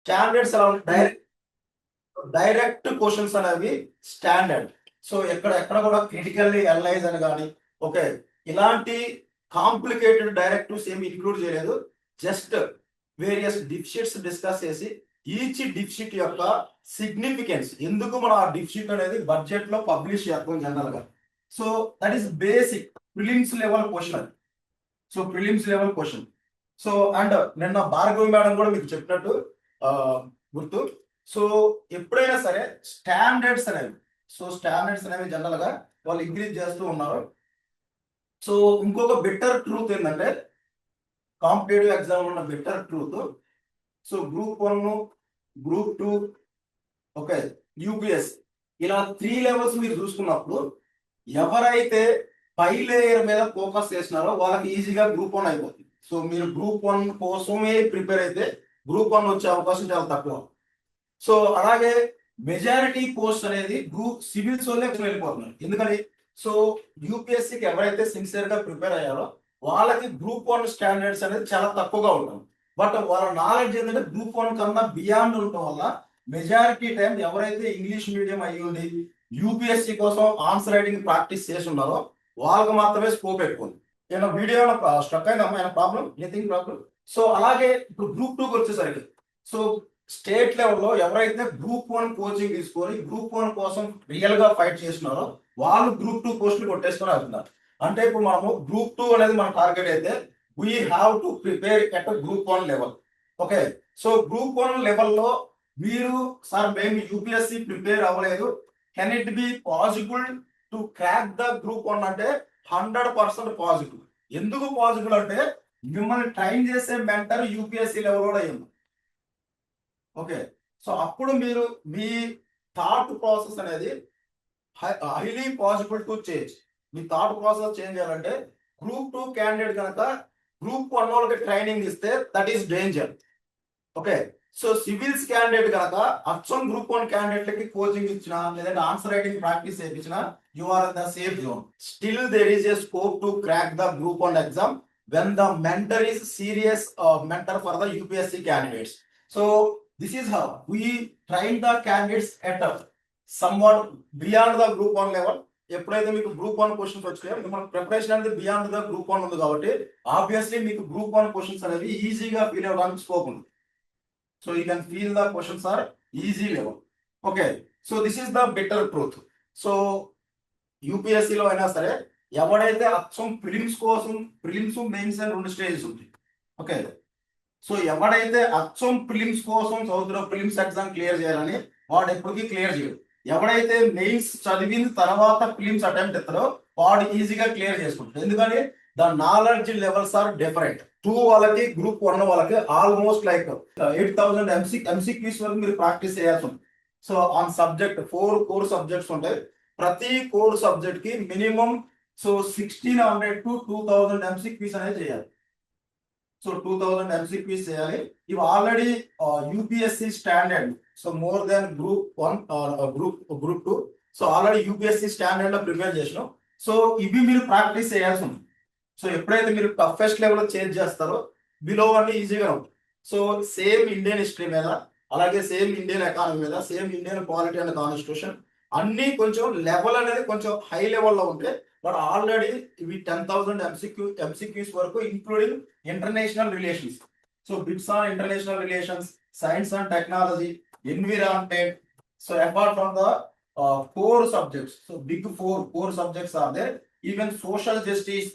Standards ఎలా ఉంటాయి? Direct questions అనేవి స్టాండర్డ్. సో ఎక్కడ కూడా క్రిటికల్లీ అనలైజ్ అని కానీ ఓకే ఇలాంటి కాంప్లికేటెడ్ డైరెక్టివ్స్ ఏమి ఇంక్లూడ్ చేయలేదు. జస్ట్ వేరియస్ డిఫిషిట్స్ డిస్కస్ చేసి ఈచ్ డిఫిషిట్ యొక్క సిగ్నిఫికెన్స్ ఎందుకు మనం ఆ డిఫిషిట్ అనేది బడ్జెట్ లో పబ్లిష్ చేస్తాం జనరల్ గా. So that is basic prelims level question. So prelims level question. So and నిన్న భార్గవి మేడం కూడా మీకు చెప్పినట్టు గుర్తు. సో ఎప్పుడైనా సరే స్టాండర్డ్స్ అనేవి జనరల్ గా వాళ్ళు ఇంక్రీజ్ చేస్తూ ఉన్నారు. సో ఇంకొక బెటర్ ట్రూత్ ఏంటంటే కాంపిటేటివ్ ఎగ్జామ్ ఉన్న better truth. So group 1, group 2, okay UPS ఇలా 3 లెవెల్స్ మీరు చూసుకున్నప్పుడు ఎవరైతే పై లేయర్ మీద ఫోకస్ చేస్తున్నారో వాళ్ళకి ఈజీగా గ్రూప్ 1 అయిపోతుంది. సో మీరు గ్రూప్ 1 కోసమే ప్రిపేర్ అయితే గ్రూప్ 1 వచ్చే అవకాశం చాలా తక్కువ. సో అలాగే మెజారిటీ పోస్ట్ అనేది గ్రూప్ సివిల్స్ వల్లే వెళ్ళిపోతున్నారు. ఎందుకని? సో యూపీఎస్సీకి ఎవరైతే సిన్సియర్ గా ప్రిపేర్ అయ్యారో వాళ్ళకి గ్రూప్ 1 స్టాండర్డ్స్ అనేది చాలా తక్కువగా ఉంటుంది. బట్ వాళ్ళ నాలెడ్జ్ ఏంటంటే గ్రూప్ 1 కన్నా బియాండ్ ఉండటం వల్ల మెజారిటీ టైం ఎవరైతే ఇంగ్లీష్ మీడియం అయ్యి ఉండి యూపీఎస్సీ కోసం ఆన్సర్ రైటింగ్ ప్రాక్టీస్ చేసి ఉన్నారో వాళ్ళకి మాత్రమే స్కోప్ ఎక్కువ ఉంది. ఏమైనా వీడియో స్ట్రక్ అయిందమ్మా? ఏమైనా ప్రాబ్లం? Anything problem? సో అలాగే ఇప్పుడు గ్రూప్ 2కి వచ్చేసరికి సో స్టేట్ లెవెల్లో ఎవరైతే గ్రూప్ 1 కోచింగ్ తీసుకొని గ్రూప్ 1 కోసం రియల్ గా ఫైట్ చేస్తున్నారో వాళ్ళు గ్రూప్ 2 పోస్టులు కొట్టేసుకొని వెళ్తున్నారు. అంటే ఇప్పుడు మనము గ్రూప్ 2 అనేది మన టార్గెట్ అయితే we have to prepare at group 1 level. Okay so group 1 లెవెల్లో మీరు సార్ మేము యూపీఎస్సీ ప్రిపేర్ అవ్వలేదు, can it be possible to crack the group 1 అంటే 100% పాసిబుల్. ఎందుకు పాసిబుల్ అంటే మిమ్మల్ని ట్రైన్ చేసే మెంటర్ యూపీఎస్సీ లెవెల్ కూడా అయ్యింది. ఓకే సో అప్పుడు మీరు మీ థాట్ ప్రాసెస్ అనేది హైలీ పాసిబుల్ టు చేంజ్. మీ థాట్ ప్రాసెస్ చేంజ్ చేయాలంటే గ్రూప్ 2 క్యాండిడేట్ కనుక గ్రూప్ 1 వాళ్ళకి ట్రైనింగ్ ఇస్తే that is danger. Okay so civils candidate కనుక అచ్చం గ్రూప్ 1 క్యాండిడేట్లకి కోచింగ్ ఇచ్చినా లేదంటే ఆన్సర్ రైటింగ్ ప్రాక్టీస్ చేయించినా you are in the safe zone. Still there is a scope to crack the group 1 exam when the mentor is serious mentor for the UPSC candidates. So this is how we train the candidates at a somewhat beyond the group 1 level. ఎప్పుడైతే మీకు group 1 questions వచ్చాయో మన preparation అనేది beyond the group 1 ఉంది కాబట్టి obviously మీకు group 1 questions అనేది ఈజీగా ఫీల్ అవ్వడానికి స్కోప్ ఉంది. So you can feel the questions are easy level. Okay so this is the better truth. So యూపీఎస్సీలో అయినా సరే ఎవడైతే అచ్చం ప్రిలిమ్స్ కోసం ప్రిలిమ్స్ మెయిన్స్ అని 2 స్టేజెస్ ఉంది. ఓకే సో ఎవడైతే అచ్చం ప్రిలిమ్స్ కోసం చదువుతున్న ప్రిలిమ్స్ ఎగ్జామ్ క్లియర్ చేయాలని వాడు ఎప్పటికీ క్లియర్ చేయడు. ఎవడైతే మెయిన్స్ చదివిన తర్వాత ప్రిలిమ్స్ అటెంప్ట్ ఇస్తారో వాడు ఈజీగా క్లియర్ చేసుకుంటాడు. ఎందుకని the knowledge levels are different. 2 వాళ్ళకి గ్రూప్ 1 వాళ్ళకి ఆల్మోస్ట్ లైక్ 8,000 ఎంసీక్యూస్ వరకు మీరు ప్రాక్టీస్ చేయాల్సి ఉంది. So on subject 4 core subjects ఉంటాయి. ప్రతి కోర్ సబ్జెక్ట్ కి మినిమం సో 1,600 to 2,000 ఎంసీక్యూస్ అనేది చేయాలి. సో 2000 ఎంసీక్యూస్ చేయాలి. ఇవి already UPSC standard. So more than group 1 group 2. So already UPSC standard లో ప్రిపేర్ చేసినాం. సో ఇవి మీరు ప్రాక్టీస్ చేయాల్సి ఉంది. సో ఎప్పుడైతే మీరు టఫెస్ట్ లెవెల్ చేంజ్ చేస్తారో బిలో అన్ని ఈజీగా ఉంటుంది. సో సేమ్ ఇండియన్ హిస్టరీ మీద అలాగే సేమ్ ఇండియన్ ఎకానమీ మీద same Indian polity and constitution అన్ని కొంచెం లెవెల్ అనేది కొంచెం హై లెవెల్లో ఉంటే బట్ ఆల్రెడీ ఇవి 10,000 ఎంసీక్యూస్ వరకు including international relations. So bits on international relations, science and technology, environment. So apart from the core subjects, so big 4 core subjects are there, even social justice.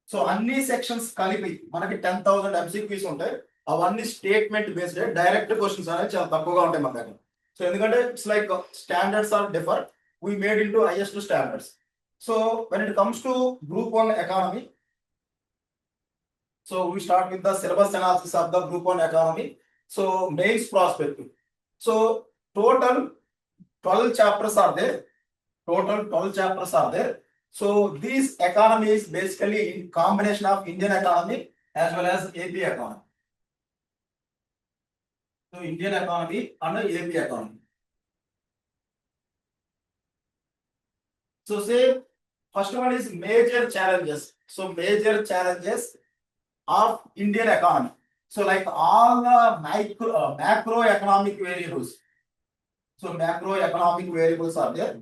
So అన్ని sections కలిపి మనకి 10,000 MCQs ఉంటాయి. అవన్నీ statement based direct questions అనేవి చాలా తక్కువగా ఉంటాయి మన దగ్గర. సో ఎందుకంటే it's like standards are differ, we made in to highest standards. So when it comes to group 1 economy, so we start with the syllabus analysis of the group 1 economy. So mains prospective. So total 12 chapters are there. So this economy is basically in combination of Indian economy as well as AP economy. So Indian economy and AP economy. So say first one is major challenges. So major challenges of Indian economy. So like all the macroeconomic variables. So macroeconomic variables are there.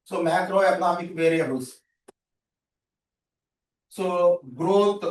So macroeconomic variables. So growth,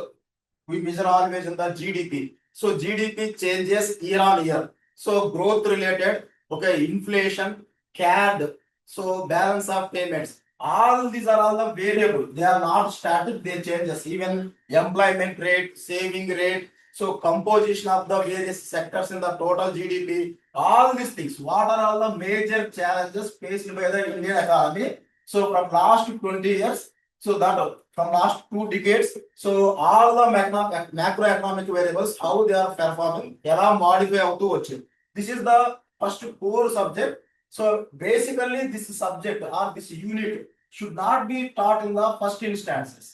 we measure always in the GDP. So GDP changes year on year. So growth related, okay, inflation, CAD, so balance of payments. All these are all the variable. They are not static, they changes. Even employment rate, saving rate, so composition of the various sectors in the total GDP, all these things. What are all the major challenges faced by the Indian economy? So from last 20 years, so that from last 2 decades, so all the macroeconomic variables, how they are performing, ఎలా modify అవుతూ వచ్చింది. This is the first core subject. So basically this subject or this unit should not be taught in the first instances.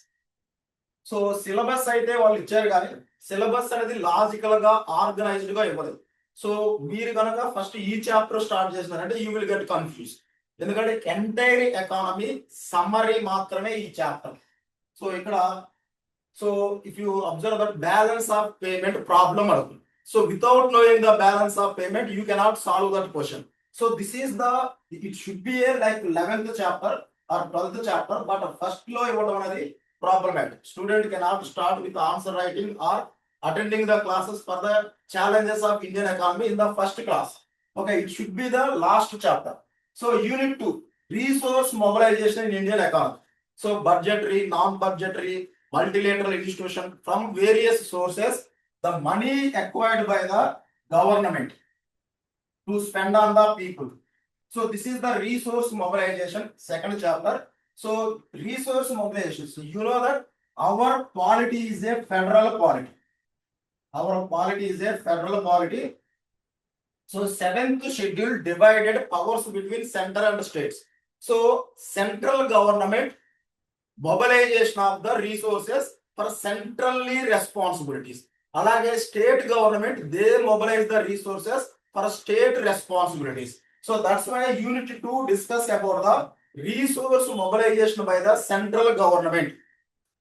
So syllabus అయితే వాళ్ళు ఇచ్చారు కానీ syllabus అనేది logical గా organised గా ఇవ్వలేదు. సో మీరు కనుక ఫస్ట్ ఈ చాప్టర్ స్టార్ట్ చేసినారంటే యూ విల్ గెట్ కన్ఫ్యూజ్. ఎందుకంటే ఎంటైర్ ఎకానమీ సమ్మరీ మాత్రమే ఈ చాప్టర్. సో ఇక్కడ so if you observe that balance of payment problem అడుగుతుంది. So without knowing the balance of payment you cannot solve that question. So this is the it should be a like 11th chapter or 12th chapter, but first లో ఇవ్వడం అనేది problematic. Student cannot start with answer writing or attending the classes for the challenges of Indian economy in the first class. Okay, it should be the last chapter. So unit 2, resource mobilization in Indian economy. So budgetary, non-budgetary, multilateral institution from various sources, the money acquired by the government to spend on the people. So this is the resource mobilization, second chapter. So resource mobilization. So you know that our polity is a federal polity. Our polity is a federal polity. So 7th schedule divided powers between center and states. So central government mobilization of the resources for centrally responsibilities. Alage state government they mobilize the resources for state responsibilities. So that's why unit 2 discuss about the resource mobilization by the central government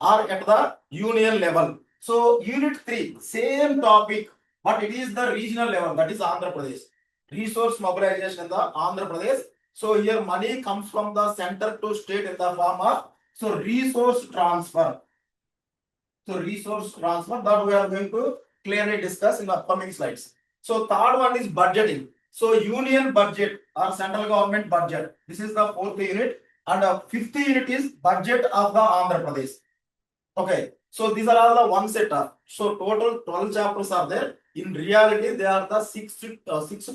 or at the union level. So unit 3 same topic, but it is the regional level, that is Andhra Pradesh. Resource mobilization in the Andhra Pradesh. So here money comes from the center to state in the form of so resource transfer. So resource transfer that we are going to clearly discuss in the upcoming slides. So third one is budgeting. So union budget or central government budget. This is the 4th unit, and 5th unit is budget of the Andhra Pradesh. Okay, so these are all the one set of. So total 12 chapters are there. In reality, they are the six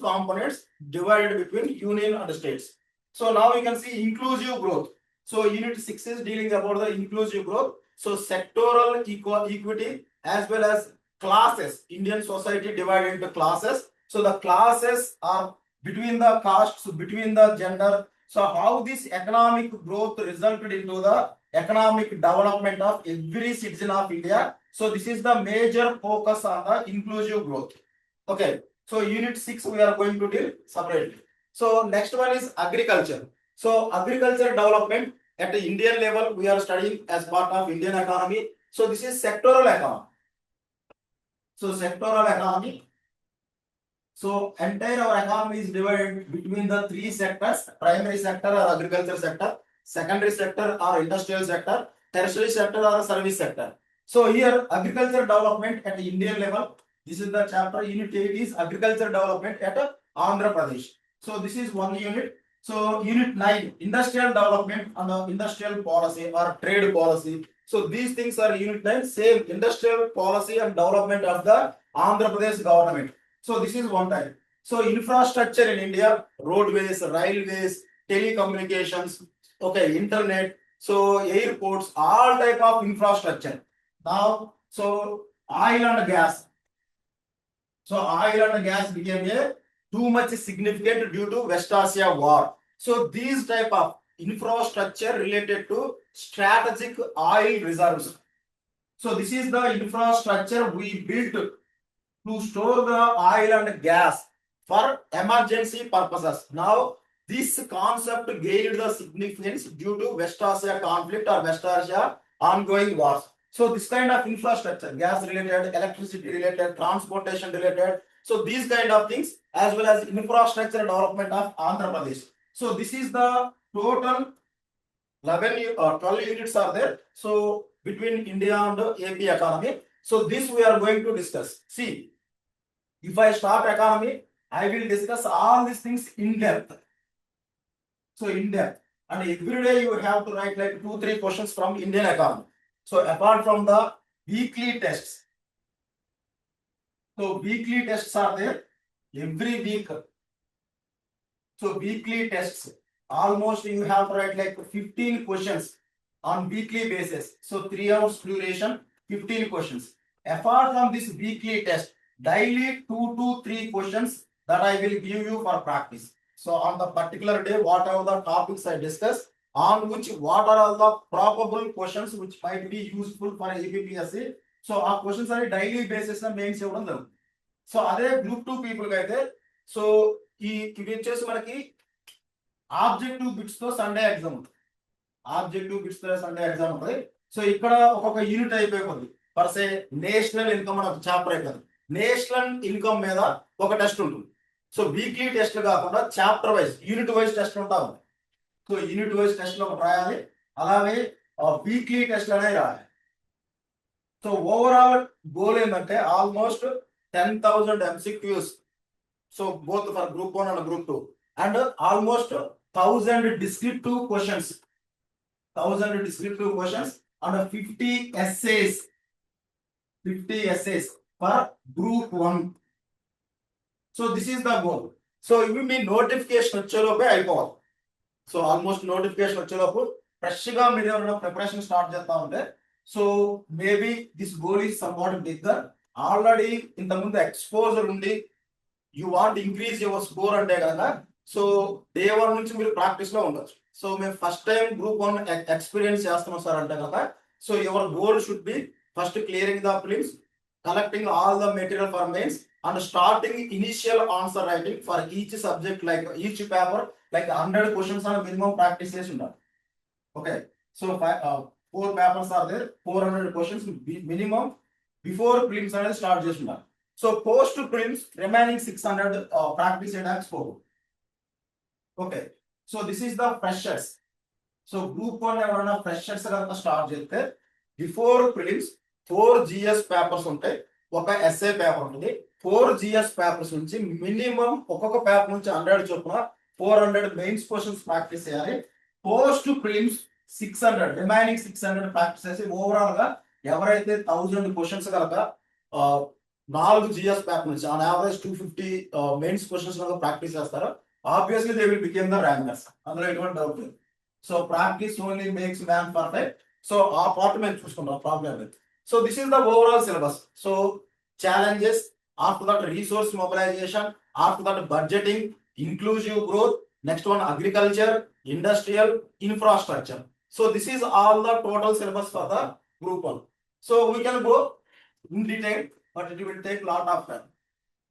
components divided between union and states. So now we can see inclusive growth. So unit 6 is dealing about the inclusive growth. So sectoral equity as well as classes. Indian society divided into classes. So the classes are between the castes, between the gender. So how this economic growth resulted into the economic development of every citizen of India. So this is the major focus on the inclusive growth. Okay. So unit 6 we are going to deal separately. So next one is agriculture. So agriculture development at the Indian level we are studying as part of Indian economy. So this is sectoral economy. So sectoral economy. So entire our economy is divided between the 3 sectors: primary sector or agriculture sector, secondary sector or industrial sector, tertiary sector or service sector. So here agriculture development at the Indian level, this is the chapter. Unit 8 is agriculture development at Andhra Pradesh. So this is one unit. So unit 9 industrial development and industrial policy or trade policy. So these things are unit 9, same industrial policy and development of the Andhra Pradesh government. So this is one type. So infrastructure in India, roadways, railways, telecommunications, okay, internet, so airports, all type of infrastructure. Now, so oil and gas. So oil and gas became a too much significant due to West Asia war. So these type of infrastructure related to strategic oil reserves. So this is the infrastructure we built to store the oil and gas for emergency purposes. Now, this concept gained the significance due to West Asia conflict or West Asia ongoing wars. So this kind of infrastructure, gas related, electricity related, transportation related, so these kind of things as well as infrastructure development of Andhra Pradesh. So this is the total 11 or 12 units are there. So between India and AP economy. So this we are going to discuss. See, if I start economy, I will discuss all these things in depth. So in depth. And every day you have to write like 2-3 questions from Indian economy. So apart from the weekly tests. So weekly tests are there every week. So weekly tests, almost you have to write like 15 questions on weekly basis. So 3 hours duration, 15 questions. Apart from this weekly test, daily 2 to 3 questions that I will give you for practice. So on the particular day, whatever the topics I discuss, on which what are all the probable questions which might be useful for APPSC. So our questions are daily basis mains ఇవ్వడం జరుగుతుంది. So అదే group 2 people కి అయితే so ఇవి వచ్చేసి మనకి objective bits తో Sunday exam ఉంటుంది. ఆబ్జెక్టివ్ బిట్స్ తో సండే ఎగ్జామ్ ఉంటుంది. సో ఇక్కడ ఒక్కొక్క యూనిట్ అయిపోయింది. ఫర్ సే నేషనల్ ఇన్కమ్ అని ఒక చాప్టర్ అయిపోయింది. నేషనల్ ఇన్కమ్ మీద ఒక టెస్ట్ ఉంటుంది. సో వీక్లీ టెస్ట్ కాకుండా chapter wise unit wise test ఉంటా ఉంది. సో యూనిట్ వైజ్ టెస్ట్ లో రాయాలి, అలాగే వీక్లీ టెస్ట్ అనేది రాయాలి. సో ఓవరాల్ గోల్ ఏంటంటే almost 10,000 MCQs. So both for group 1 and group 2, and almost 1,000 descriptive questions, 1,000 descriptive questions and 50 essays, 50 essays for group 1. So this is the goal. So you mean notification వచ్చేలోపే అయిపోవాలి. So almost notification వచ్చేలోపు fresh గా మీరు ఎవరైనా preparation start చేస్తా ఉంటే so maybe this goal is somewhat bigger. Already ఇంతకుముందు exposure ఉండి you want increase your score అంటే కనుక సో డే 1 నుంచి మీరు ప్రాక్టీస్ లో ఉండొచ్చు. సో మేము ఫస్ట్ టైం గ్రూప్ 1 ఎక్స్పీరియన్స్ చేస్తున్నాం సార్ అంటే కనుక so your goal should be first clearing the films, collecting all the material for mains and starting initial answer writing for each subject, like each paper like 100 questions are minimum practice చేసి ఉండాలి. Okay, so 4 papers are there, 400 questions minimum before prelims అనేది start చేసి ఉండాలి. So post prelims remaining 600 practice చేయడానికి scope. Okay, so this is the freshers. So group 1 ఎవరైనా freshers కనుక start చేస్తే before prelims 4 GS papers ఉంటాయి, ఒక ఎస్ఏ పేపర్ ఉంటుంది. 4 GS పేపర్స్ నుంచి మినిమం ఒక్కొక్క పేపర్ నుంచి 100 చొప్పున 400 మెయిన్స్ క్వశ్చన్స్ ప్రాక్టీస్ చేయాలి. పోస్ట్ ప్రిలిమ్స్ 600 రిమైనింగ్ 600 ప్రాక్టీస్ చేసి ఓవరాల్ గా ఎవరైతే 1000 క్వశ్చన్స్ కనుక 4 GS పేపర్ నుంచి ఆన్ యావరేజ్ 250 మెయిన్స్ క్వశ్చన్స్ కనుక ప్రాక్టీస్ చేస్తారో obviously they will become the rankers. అందులో ఎటువంటి డౌట్ లేదు. So practice only makes man perfect. So ఆ పార్ట్ మేము చూసుకుంటాం, ప్రాబ్లం లేదు. So this is the overall syllabus. So challenges, after that resource mobilization, after that budgeting, inclusive growth, next one agriculture, industrial, infrastructure. So this is all the total syllabus for the group 1. So we can go in detail, but it will take lot of time.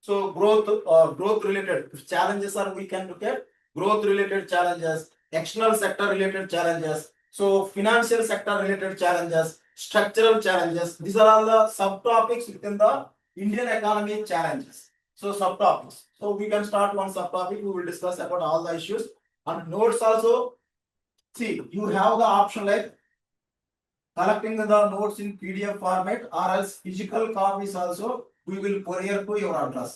So growth related challenges are, we can look at growth related challenges, external sector related challenges, so financial sector related challenges, structural challenges. These are all the subtopics within the Indian economy challenges. So subtopics. So we can start one subtopic. We will discuss about all the issues and notes also. See, you have the option like collecting the notes in PDF format or else physical copies also we will courier to your address.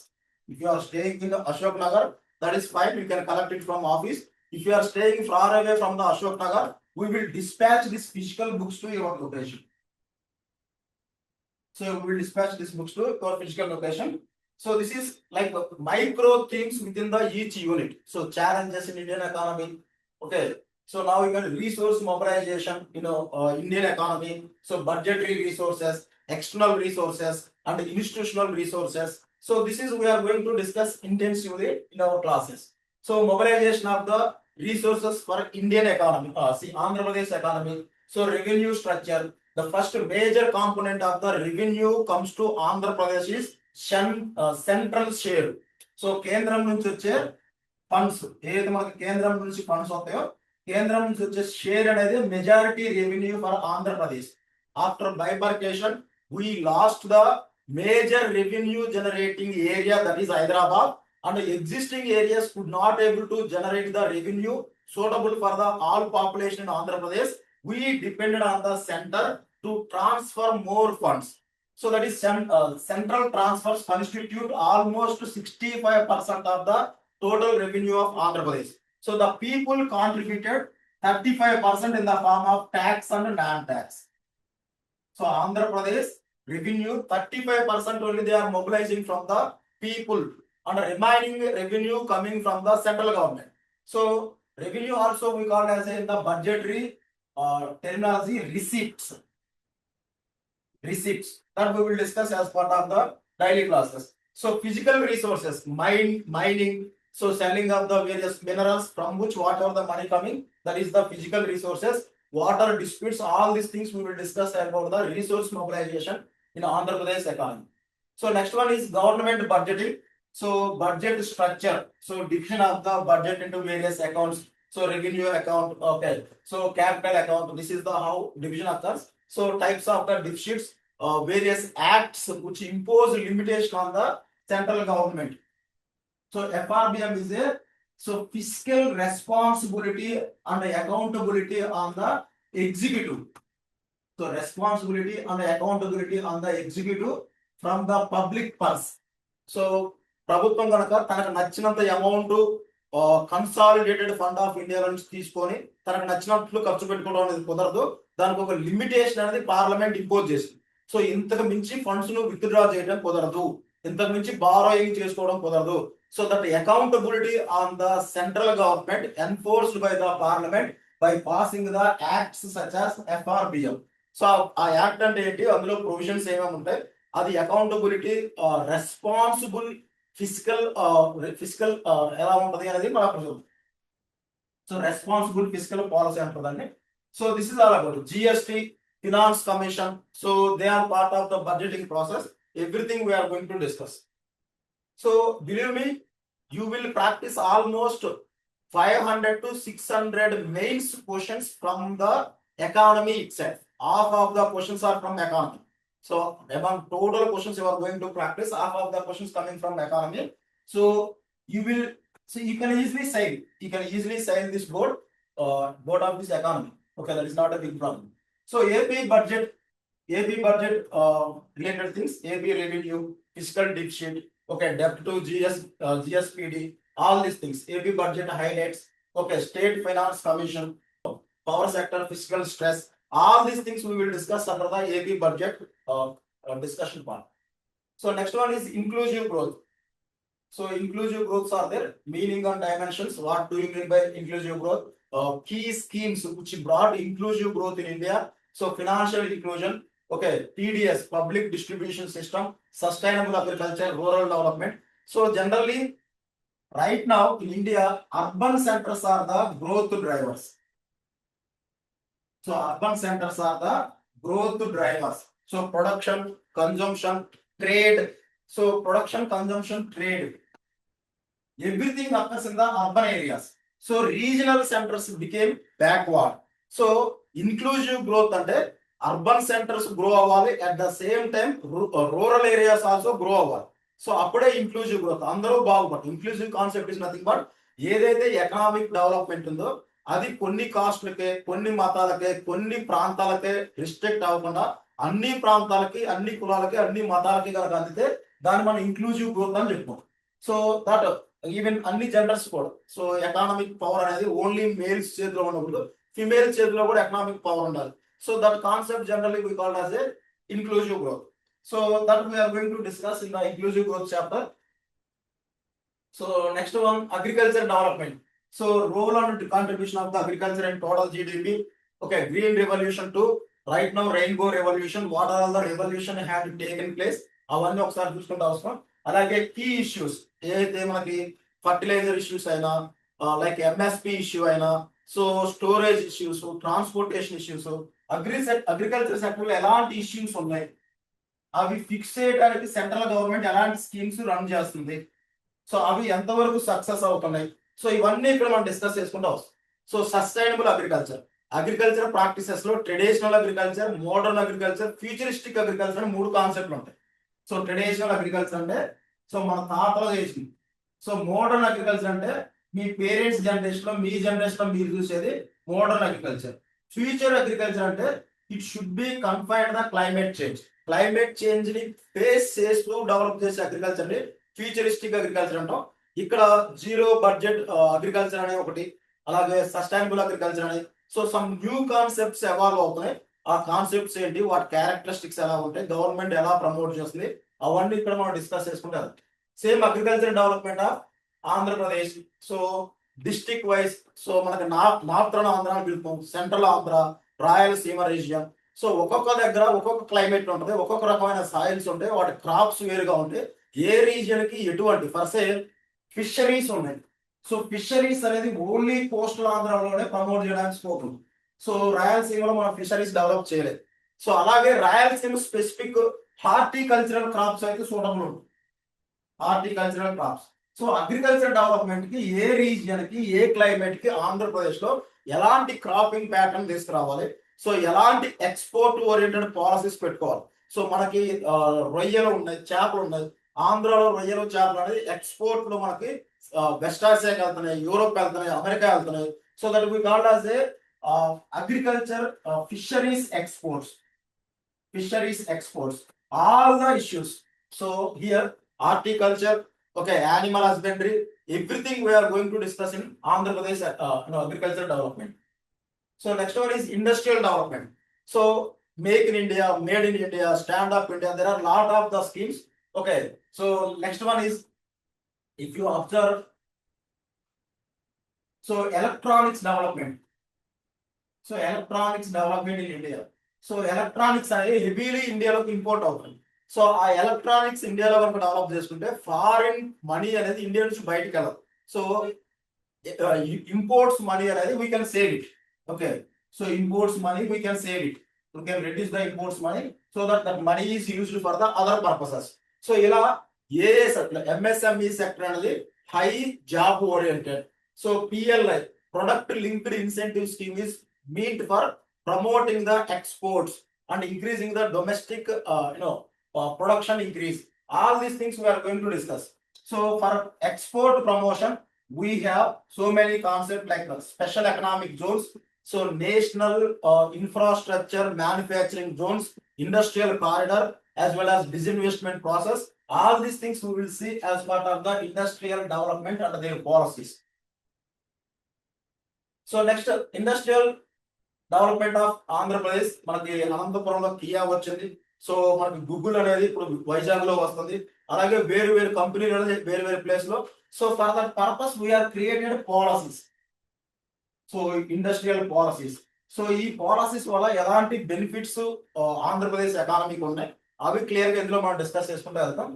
If you are staying in the Ashok Nagar, that is fine. You can collect it from office. If you are staying far away from the Ashok Nagar, we will dispatch these physical books to your location. So we will dispatch these books to your physical location. So this is like micro things within the each unit. So challenges in Indian economy. Okay. So now we got resource mobilization, Indian economy. So budgetary resources, external resources, and institutional resources. So this is we are going to discuss intensively in our classes. So mobilization of the resources for Indian economy. See Andhra Pradesh economy. So revenue structure. The first major component of the revenue comes to Andhra Pradesh is central share. So కేంద్రం నుంచి వచ్చే funds ఏదైతే మనకి కేంద్రం నుంచి funds వస్తాయో కేంద్రం నుంచి వచ్చే షేర్ అనేది majority revenue for Andhra Pradesh. after bifurcation, we lost the major revenue generating area, that is Hyderabad, and existing areas could not able to generate the revenue suitable for the all population in Andhra Pradesh. We depended on the center to transfer more funds. So that is central transfers constitute almost 65% of the total revenue of Andhra Pradesh. So the people contributed 35% in the form of tax and non-tax. So Andhra Pradesh revenue 35% only they are mobilizing from the people, and remaining revenue coming from the central government. So revenue also we call as in the budgetary terminology receipts. Receipts that we will discuss as part of the daily classes. So physical resources, mining, so selling of the various minerals from which whatever the money coming, that is the physical resources. Water disputes, all these things we will discuss about the resource mobilization in Andhra Pradesh economy. So next one is government budgeting. So budget structure, so division of the budget into various accounts. So revenue account, okay. So capital account, this is the how division occurs. So types of the deficits, various acts which impose limitation on the central government. So FRBM is a fiscal responsibility and accountability on the executive. So responsibility and accountability on the executive from the public purse. So ప్రభుత్వం కనుక తనకు నచ్చినంత amount consolidated fund of India నుంచి తీసుకొని తనకు నచ్చినట్లు ఖర్చు పెట్టుకోవడం అనేది కుదరదు. దానికి ఒక లిమిటేషన్ అనేది పార్లమెంట్ ఇంపోజ్ చేసింది. సో ఇంతకు మించి ఫండ్స్ ను విత్డ్రా చేయడం కుదరదు, ఇంతకు మించి బారోయింగ్ చేసుకోవడం కుదరదు. So that accountability on the central government enforced by the parliament by passing the acts such as FRBM. So ఆ యాక్ట్ అంటే ఏంటి, అందులో ప్రొవిజన్స్ ఏమేమి ఉంటాయి, అది అకౌంటబిలిటీ రెస్పాన్సిబుల్ ఫిజికల్ ఎలా ఉంటది అనేది మనకు చూద్దాం. సో రెస్పాన్సిబుల్ ఫిజికల్ పాలసీ అంటుందండి. So this is all about GST, finance commission. So they are part of the budgeting process. Everything we're going to discuss. So believe me, you will practice almost 500 to 600 mains questions from the economy itself. Half of the questions are from economy. So among total questions you are going to practice, half of the questions coming from economy. So you can easily sail this boat of this economy. Okay, that is not a big problem. So AP budget related things, AP revenue, fiscal deficit, okay, debt to GSPD, all these things, AP budget highlights, okay, state finance commission, power sector fiscal stress, all these things we will discuss under the AP budget discussion part. So next one is inclusive growth. So inclusive growths are there, meaning and dimensions. What do you mean by inclusive growth? Key schemes which brought inclusive growth in India. So financial inclusion, okay, PDS, public distribution system, sustainable agriculture, rural development. So generally right now in India, urban centers are the growth drivers. So urban centers are the growth drivers. So production, consumption, trade. So production, consumption, trade, everything occurs in the urban areas. So regional centers became backward. So inclusive growth అంటే urban centers grow అవ్వాలి, at the same time rural areas also grow అవ్వాలి. So అప్పుడే inclusive growth, అందరూ బాగుపడతారు. inclusive concept is nothing but ఏదైతే economic development ఉందో అది కొన్ని కాస్ట్లకే, కొన్ని మతాలకే, కొన్ని ప్రాంతాలకే రిస్ట్రిక్ట్ అవ్వకుండా అన్ని ప్రాంతాలకి, అన్ని కులాలకి, అన్ని మతాలకి కనుక అందితే దాన్ని మనం ఇంక్లూజివ్ గ్రోత్ అని చెప్పుకోం. సో దట్ ఈవెన్ అన్ని జెండర్స్ కూడా. సో ఎకనామిక్ పవర్ అనేది ఓన్లీ మేల్స్ చేతిలో ఉండకూడదు, ఫిమేల్ చేతిలో కూడా ఎకనామిక్ పవర్ ఉండాలి. So that concept generally we called as a inclusive growth. So that we are going to discuss in the inclusive growth chapter. So next one, agriculture development. So role and contribution of the agriculture in total GDP. Okay, green revolution to right now rainbow revolution. What are all the revolution had taken place? అవన్నీ ఒకసారి చూసుకుంటూ అవసరం. అలాగే key issues ఏదైతే మనకి fertiliser issues అయినా, like MSP issue అయినా, so storage issues, transportation issues, agriculture sector లో ఎలాంటి ఇష్యూస్ ఉన్నాయి, అవి ఫిక్స్ చేయడానికి సెంట్రల్ గవర్నమెంట్ ఎలాంటి స్కీమ్స్ రన్ చేస్తుంది, సో అవి ఎంతవరకు సక్సెస్ అవుతున్నాయి. సో ఇవన్నీ ఇక్కడ మనం డిస్కస్ చేసుకుంటూ వస్తాం. So sustainable agriculture, agriculture practices లో traditional agriculture, modern agriculture, futuristic agriculture అని 3 కాన్సెప్ట్లు ఉంటాయి. సో ట్రెడిషనల్ అగ్రికల్చర్ అంటే సో మన తాతలు చేసింది. సో మోడర్న్ అగ్రికల్చర్ అంటే మీ పేరెంట్స్ జనరేషన్ లో, మీ జనరేషన్ లో మీరు చూసేది మోడర్న్ అగ్రికల్చర్. ఫ్యూచర్ అగ్రికల్చర్ అంటే it should B confined the climate change. Climate change ని ఫేస్ చేస్తూ డెవలప్ చేసే అగ్రికల్చర్ ని ఫ్యూచరిస్టిక్ అగ్రికల్చర్ అంటాం. ఇక్కడ జీరో బడ్జెట్ అగ్రికల్చర్ అనే ఒకటి, అలాగే సస్టైనబుల్ అగ్రికల్చర్ అని. So some new concepts evolve అవుతున్నాయి. ఆ కాన్సెప్ట్స్ ఏంటి, వాటి క్యారెక్టరిస్టిక్స్ ఎలా ఉంటాయి, గవర్నమెంట్ ఎలా ప్రమోట్ చేస్తుంది, అవన్నీ ఇక్కడ మనం డిస్కస్ చేసుకుంటాం. Same agriculture development of Andhra Pradesh. So district wise, so మనకి నార్థన్ ఆంధ్ర అని పిలుస్తాం, central Andhra, Rayalaseema region. So ఒక్కొక్క దగ్గర ఒక్కొక్క క్లైమేట్ ఉంటుంది, ఒక్కొక్క రకమైన సాయిల్స్ ఉంటాయి, వాటి క్రాప్స్ వేరుగా ఉంటాయి. ఏ రీజియన్ కి ఎటువంటి ఫర్సే ఫిషరీస్ ఉన్నాయి. సో ఫిషరీస్ అనేది ఓన్లీ కోస్టల్ ఆంధ్రాలోనే ప్రమోట్ చేయడానికి స్కోప్ ఉంది. సో రాయలసీమలో మనం ఫిషరీస్ డెవలప్ చేయలేదు. సో అలాగే రాయలసీమ స్పెసిఫిక్ హార్టికల్చరల్ క్రాప్స్ అయితే సూటబుల్ ఉంటుంది, horticultural crops. So agriculture development కి ఏ రీజియన్ కి, ఏ క్లైమేట్ కి ఆంధ్రప్రదేశ్ లో ఎలాంటి క్రాపింగ్ ప్యాటర్న్ తీసుకురావాలి, సో ఎలాంటి ఎక్స్పోర్ట్ ఓరియంటెడ్ పాలసీస్ పెట్టుకోవాలి. సో మనకి రొయ్యలు ఉన్నాయి, చేపలు ఉన్నాయి. ఆంధ్రాలో రొయ్యలు, చేపలు అనేది ఎక్స్పోర్ట్ లో మనకి వెస్ట్ ఆసియాకి వెళ్తున్నాయి, యూరోప్ వెళ్తున్నాయి, అమెరికా వెళ్తున్నాయి. So that we called as a agriculture fisheries exports. Fisheries exports, all the issues. So here horticulture, okay, animal husbandry, everything we are going to discuss in Andhra Pradesh agriculture development. So next one is industrial development. So make in India, made in India, stand up India, there are a lot of the schemes. Okay, so next one is, if you observe, so electronics development. So electronics development in India. So electronics అనేది heavily ఇండియాలోకి import అవుతుంది. So ఆ electronics ఇండియాలో కనుక develop చేసుకుంటే foreign money అనేది India నుంచి బయటకు వెళ్ళదు. సో ఇంపోర్ట్స్ మనీ అనేది we can save it. Okay, so imports money we can save it, we can reduce the imports money so that money is used for the other purposes. So ఇలా ఏ sector, MSME sector అనేది high job oriented. So PLI, product linked incentive scheme is meant for promoting the exports and increasing the domestic production increase. All these things we are going to discuss. So for export promotion we have so many concepts like the special economic zones, so national infrastructure manufacturing zones, industrial corridor, as well as disinvestment process. All these things we will see as part of the industrial development and their policies. So next, industrial development of Andhra Pradesh. మనకి అనంతపురంలో Kia వచ్చింది. So మనకి Google అనేది ఇప్పుడు వైజాగ్ లో వస్తుంది. అలాగే వేరు వేరు కంపెనీలు అనేది వేరు వేరు ప్లేస్ లో. So for that purpose we are created policies. So industrial policies. So ఈ పాలసీస్ వల్ల ఎలాంటి బెనిఫిట్స్ ఆంధ్రప్రదేశ్ ఎకానమీకి ఉన్నాయి అవి క్లియర్ గా ఇందులో మనం డిస్కస్ చేసుకుంటూ వెళ్తాం.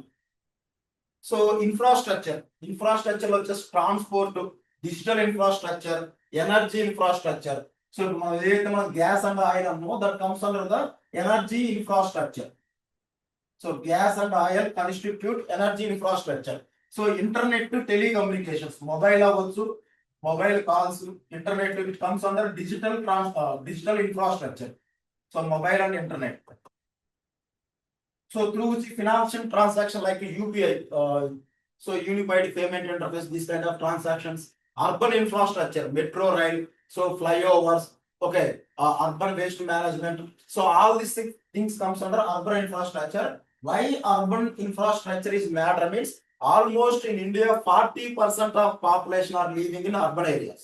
సో ఇన్ఫ్రాస్ట్రక్చర్ వచ్చేసి transport, digital infrastructure, energy infrastructure. So మనం ఏదైతే మనం గ్యాస్ అండ్ ఆయిల్ అన్నమో that comes under the energy infrastructure. So gas and oil constitute energy infrastructure. So internet, telecommunications, mobile అవ్వచ్చు, mobile calls, internet, it comes under digital infrastructure. So mobile and internet. So through the financial transaction like UPI, so unified payment interface, this kind of transactions, urban infrastructure, metro rail, so flyovers, okay, urban waste management. So all these things comes under urban infrastructure. Why urban infrastructure is matter means almost in India 40% of population are living in urban areas.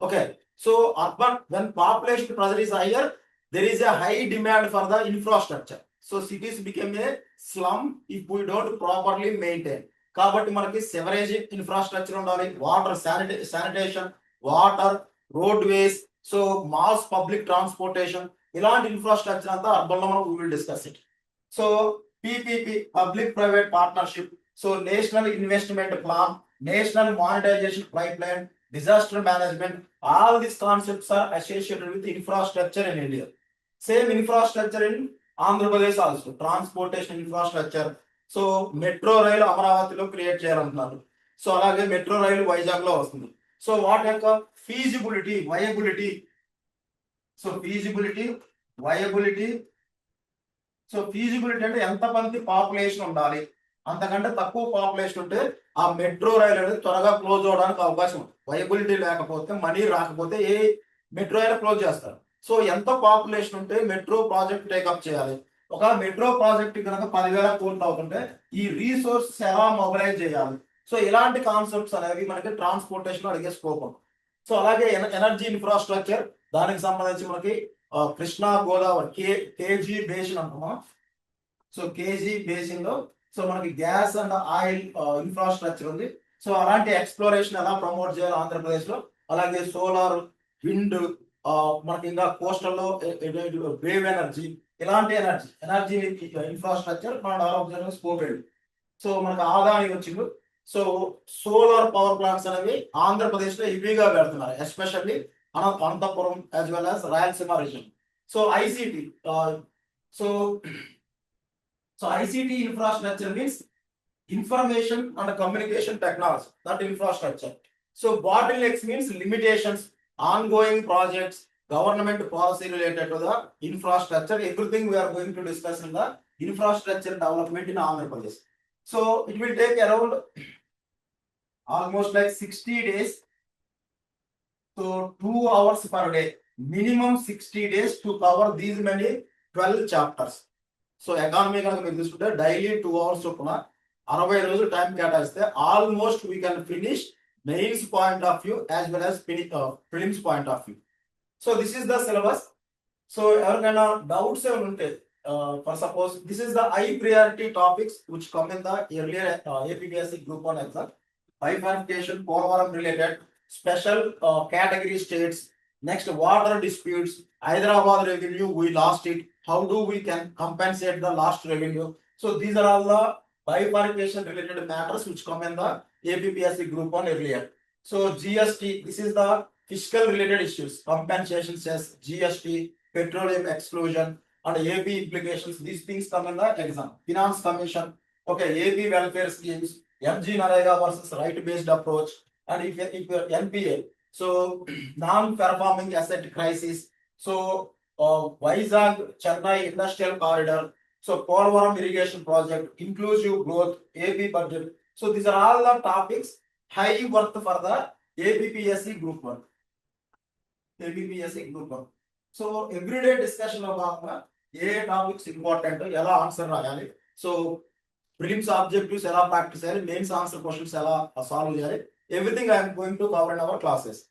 Okay, so urban, when population pressure is higher, there is a high demand for the infrastructure. So cities become a slum if we don't properly maintain. కాబట్టి మనకి sewerage infrastructure ఉండాలి, water sanitation, water, roadways, so mass public transportation, ఇలాంటి infrastructure అంతా urban లో మనం will discuss it. So PPP, public private partnership, so national investment plan, national monetisation pipeline, disaster management, all these concepts are associated with infrastructure in India. Same infrastructure in Andhra Pradesh also, transportation infrastructure. So metro rail అమరావతిలో create చేయాలంటున్నారు. So అలాగే metro rail Vizag లో వస్తుంది. So వాటి యొక్క feasibility, viability, so feasibility, viability. So feasibility అంటే ఎంతమంది population ఉండాలి, అంతకంటే తక్కువ పాపులేషన్ ఉంటే ఆ మెట్రో రైల్ అనేది త్వరగా క్లోజ్ అవడానికి అవకాశం ఉంది. వయబిలిటీ లేకపోతే, మనీ రాకపోతే ఏ మెట్రో రైల్ క్లోజ్ చేస్తారు. సో ఎంత పాపులేషన్ ఉంటే మెట్రో ప్రాజెక్ట్ టేకప్ చేయాలి. ఒక మెట్రో ప్రాజెక్ట్ కనుక 10,000 కోట్లు అవుతుంటే ఈ రీసోర్స్ ఎలా మొబిలైజ్ చేయాలి. సో ఇలాంటి కాన్సెప్ట్స్ అనేవి మనకి ట్రాన్స్పోర్టేషన్ అడిగే స్కోప్ ఉంది. సో అలాగే ఎనర్జీ ఇన్ఫ్రాస్ట్రక్చర్, దానికి సంబంధించి మనకి కృష్ణా గోదావరి కేజీ బేసిన్ అంటామా. సో కేజీ బేసిన్ లో సో మనకి గ్యాస్ అండ్ ఆయిల్ ఇన్ఫ్రాస్ట్రక్చర్ ఉంది. సో అలాంటి ఎక్స్ప్లోరేషన్ ఎలా ప్రమోట్ చేయాలి ఆంధ్రప్రదేశ్ లో. అలాగే సోలార్, విండ్, మనకి ఇంకా కోస్టల్ లో వేవ్ ఎనర్జీ, ఇలాంటి ఎనర్జీ ఇన్ఫ్రాస్ట్రక్చర్ మనం డెవలప్ చేయడానికి స్కోప్ ఉంది. సో మనకు ఆదాయం వచ్చింది. సో సోలార్ పవర్ ప్లాంట్స్ అనేవి ఆంధ్రప్రదేశ్ లో హెవీగా పెడుతున్నారు, especially Anantapuram as well as Rayalaseema reason. So ICT, so ICT infrastructure means information and communication technology, that infrastructure. So bottlenecks means limitations, ongoing projects, government policy related to the infrastructure. Everything we are going to discuss in the infrastructure development in Andhra Pradesh. So it will take around almost like 60 days. So 2 hours per day, minimum 60 days to cover these many 12 chapters. So economy కనుక మీరు తీసుకుంటే daily 2 hours చొప్పున 60 రోజులు time కేటాయిస్తే almost we can finish mains point of view as well as prelims point of view. So this is the syllabus. So ఎవరికైనా doubts ఏమైనా ఉంటే, for suppose this is the high priority topics which come in the earlier APPSC group 1 exam. Bifurcation, Polavaram related, special category states, next water disputes, Hyderabad revenue we lost it, how do we can compensate the lost revenue. So these are all the bifurcation related matters which come in the APPSC group 1 earlier. So GST, this is the fiscal related issues, compensation cess, GST, petroleum exclusion and AB implications. These things come in the exam. Finance commission, okay, AB welfare schemes, MG Narega versus right based approach, and if NPA, so non-performing asset crisis. So Vizag Chennai industrial corridor, so Polvaram irrigation project, inclusive growth, AB budget. So these are all the topics high worth for the APPSC group 1. APPSC group 1. So everyday discussion లో భాగంగా ఏ topics important, ఎలా answer రాయాలి, so prelims objectives ఎలా practice చేయాలి, mains answer questions ఎలా solve చేయాలి, everything I'm going to cover in our classes.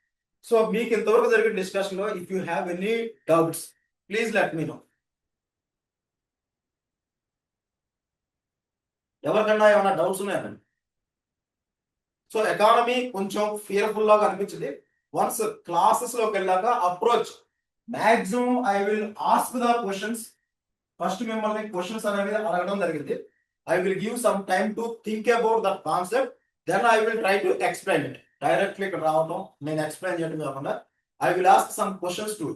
So మీకు ఇంతవరకు జరిగిన డిస్కషన్ లో if you have any doubts please let me know. ఎవరికన్నా ఏమైనా డౌట్స్ ఉన్నాయండి? సో ఎకానమీ కొంచెం ఫియర్ఫుల్ లాగా అనిపించింది. వన్స్ క్లాసెస్ లోకి వెళ్ళాక approach maximum I will ask the questions. First మిమ్మల్ని క్వశ్చన్స్ అనేవి అడగడం జరిగింది. I will give some time to think about that concept, then I will try to explain it. Directly ఇక్కడ రావడం, నేను ఎక్స్ప్లెయిన్ చేయడం కాకుండా I will ask some questions too.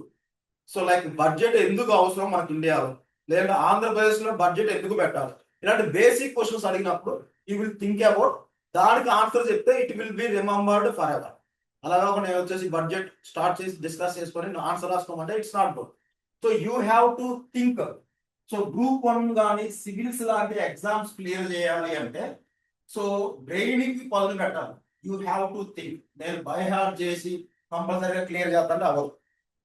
So like budget ఎందుకు అవసరం మనకి ఇండియాలో, లేదా ఆంధ్రప్రదేశ్ లో బడ్జెట్ ఎందుకు పెట్టాలి, ఇలాంటి బేసిక్ క్వశ్చన్స్ అడిగినప్పుడు యూ విల్ థింక్ అబౌట్, దానికి ఆన్సర్ చెప్తే it will be remembered for ever. అలాగా నేను వచ్చేసి బడ్జెట్ స్టార్ట్ చేసి డిస్కస్ చేసుకొని ఆన్సర్ రాసుకోమంటే it's not good. So you have to think. So group 1 కానీ సివిల్స్ లాంటి ఎగ్జామ్స్ క్లియర్ చేయాలి అంటే సో బ్రెయిన్కి పదులు పెట్టాలి. You have to think. నేను బై హార్ట్ చేసి కంపల్సరీగా క్లియర్ చేస్తానంటే అవ్వదు.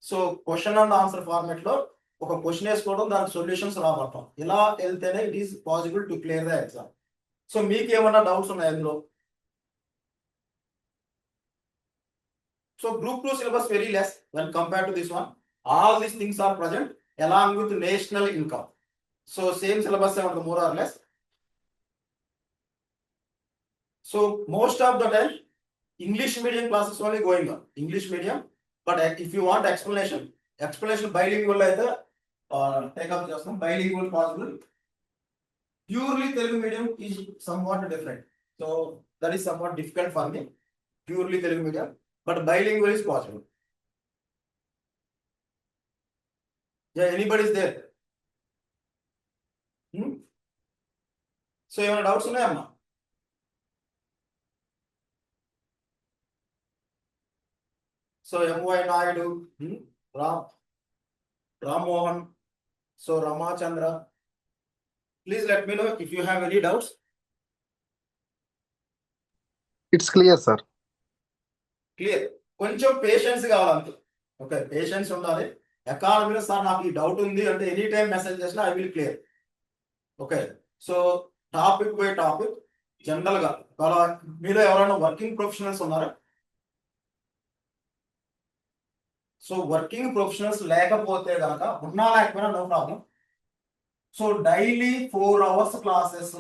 So question and answer format లో ఒక క్వశ్చన్ వేసుకోవడం, దానికి సొల్యూషన్స్ రాబడతాం, ఇలా వెళ్తేనే it is possible to clear the exam. So మీకు ఏమన్నా డౌట్స్ ఉన్నాయి అందులో? So group 2 syllabus very less when compared to this one. All these things are present along with national income. So same syllabus more or less. So most of the time English medium classes only going on, English medium. But if you want explanation bilingual అయితే take up చేస్తాం, bilingual possible. Purely Telugu medium is somewhat different. So that is somewhat difficult for me, purely Telugu medium. But bilingual is possible. Yeah, anybody is there? So you have doubts ఉన్నాయా అమ్మా? So MY Naidu, Ram, Ramohan, so Ramachandra. Please let me know if you have any doubts. It's clear, sir. Clear. కొంచెం patience కావాలంతే. Okay, patience ఉండాలి. ఎకానమీలో sir నాకు ఈ doubt ఉంది అంటే ఎనీ టైం మెసేజ్ చేసినా I will clear. Okay, so topic by topic general గా మీలో ఎవరైనా వర్కింగ్ ప్రొఫెషనల్స్ ఉన్నారా? సో వర్కింగ్ ప్రొఫెషనల్స్ లేకపోతే కనుక ఉన్నా లేకపోయినా no problem. So daily 4 hours classes,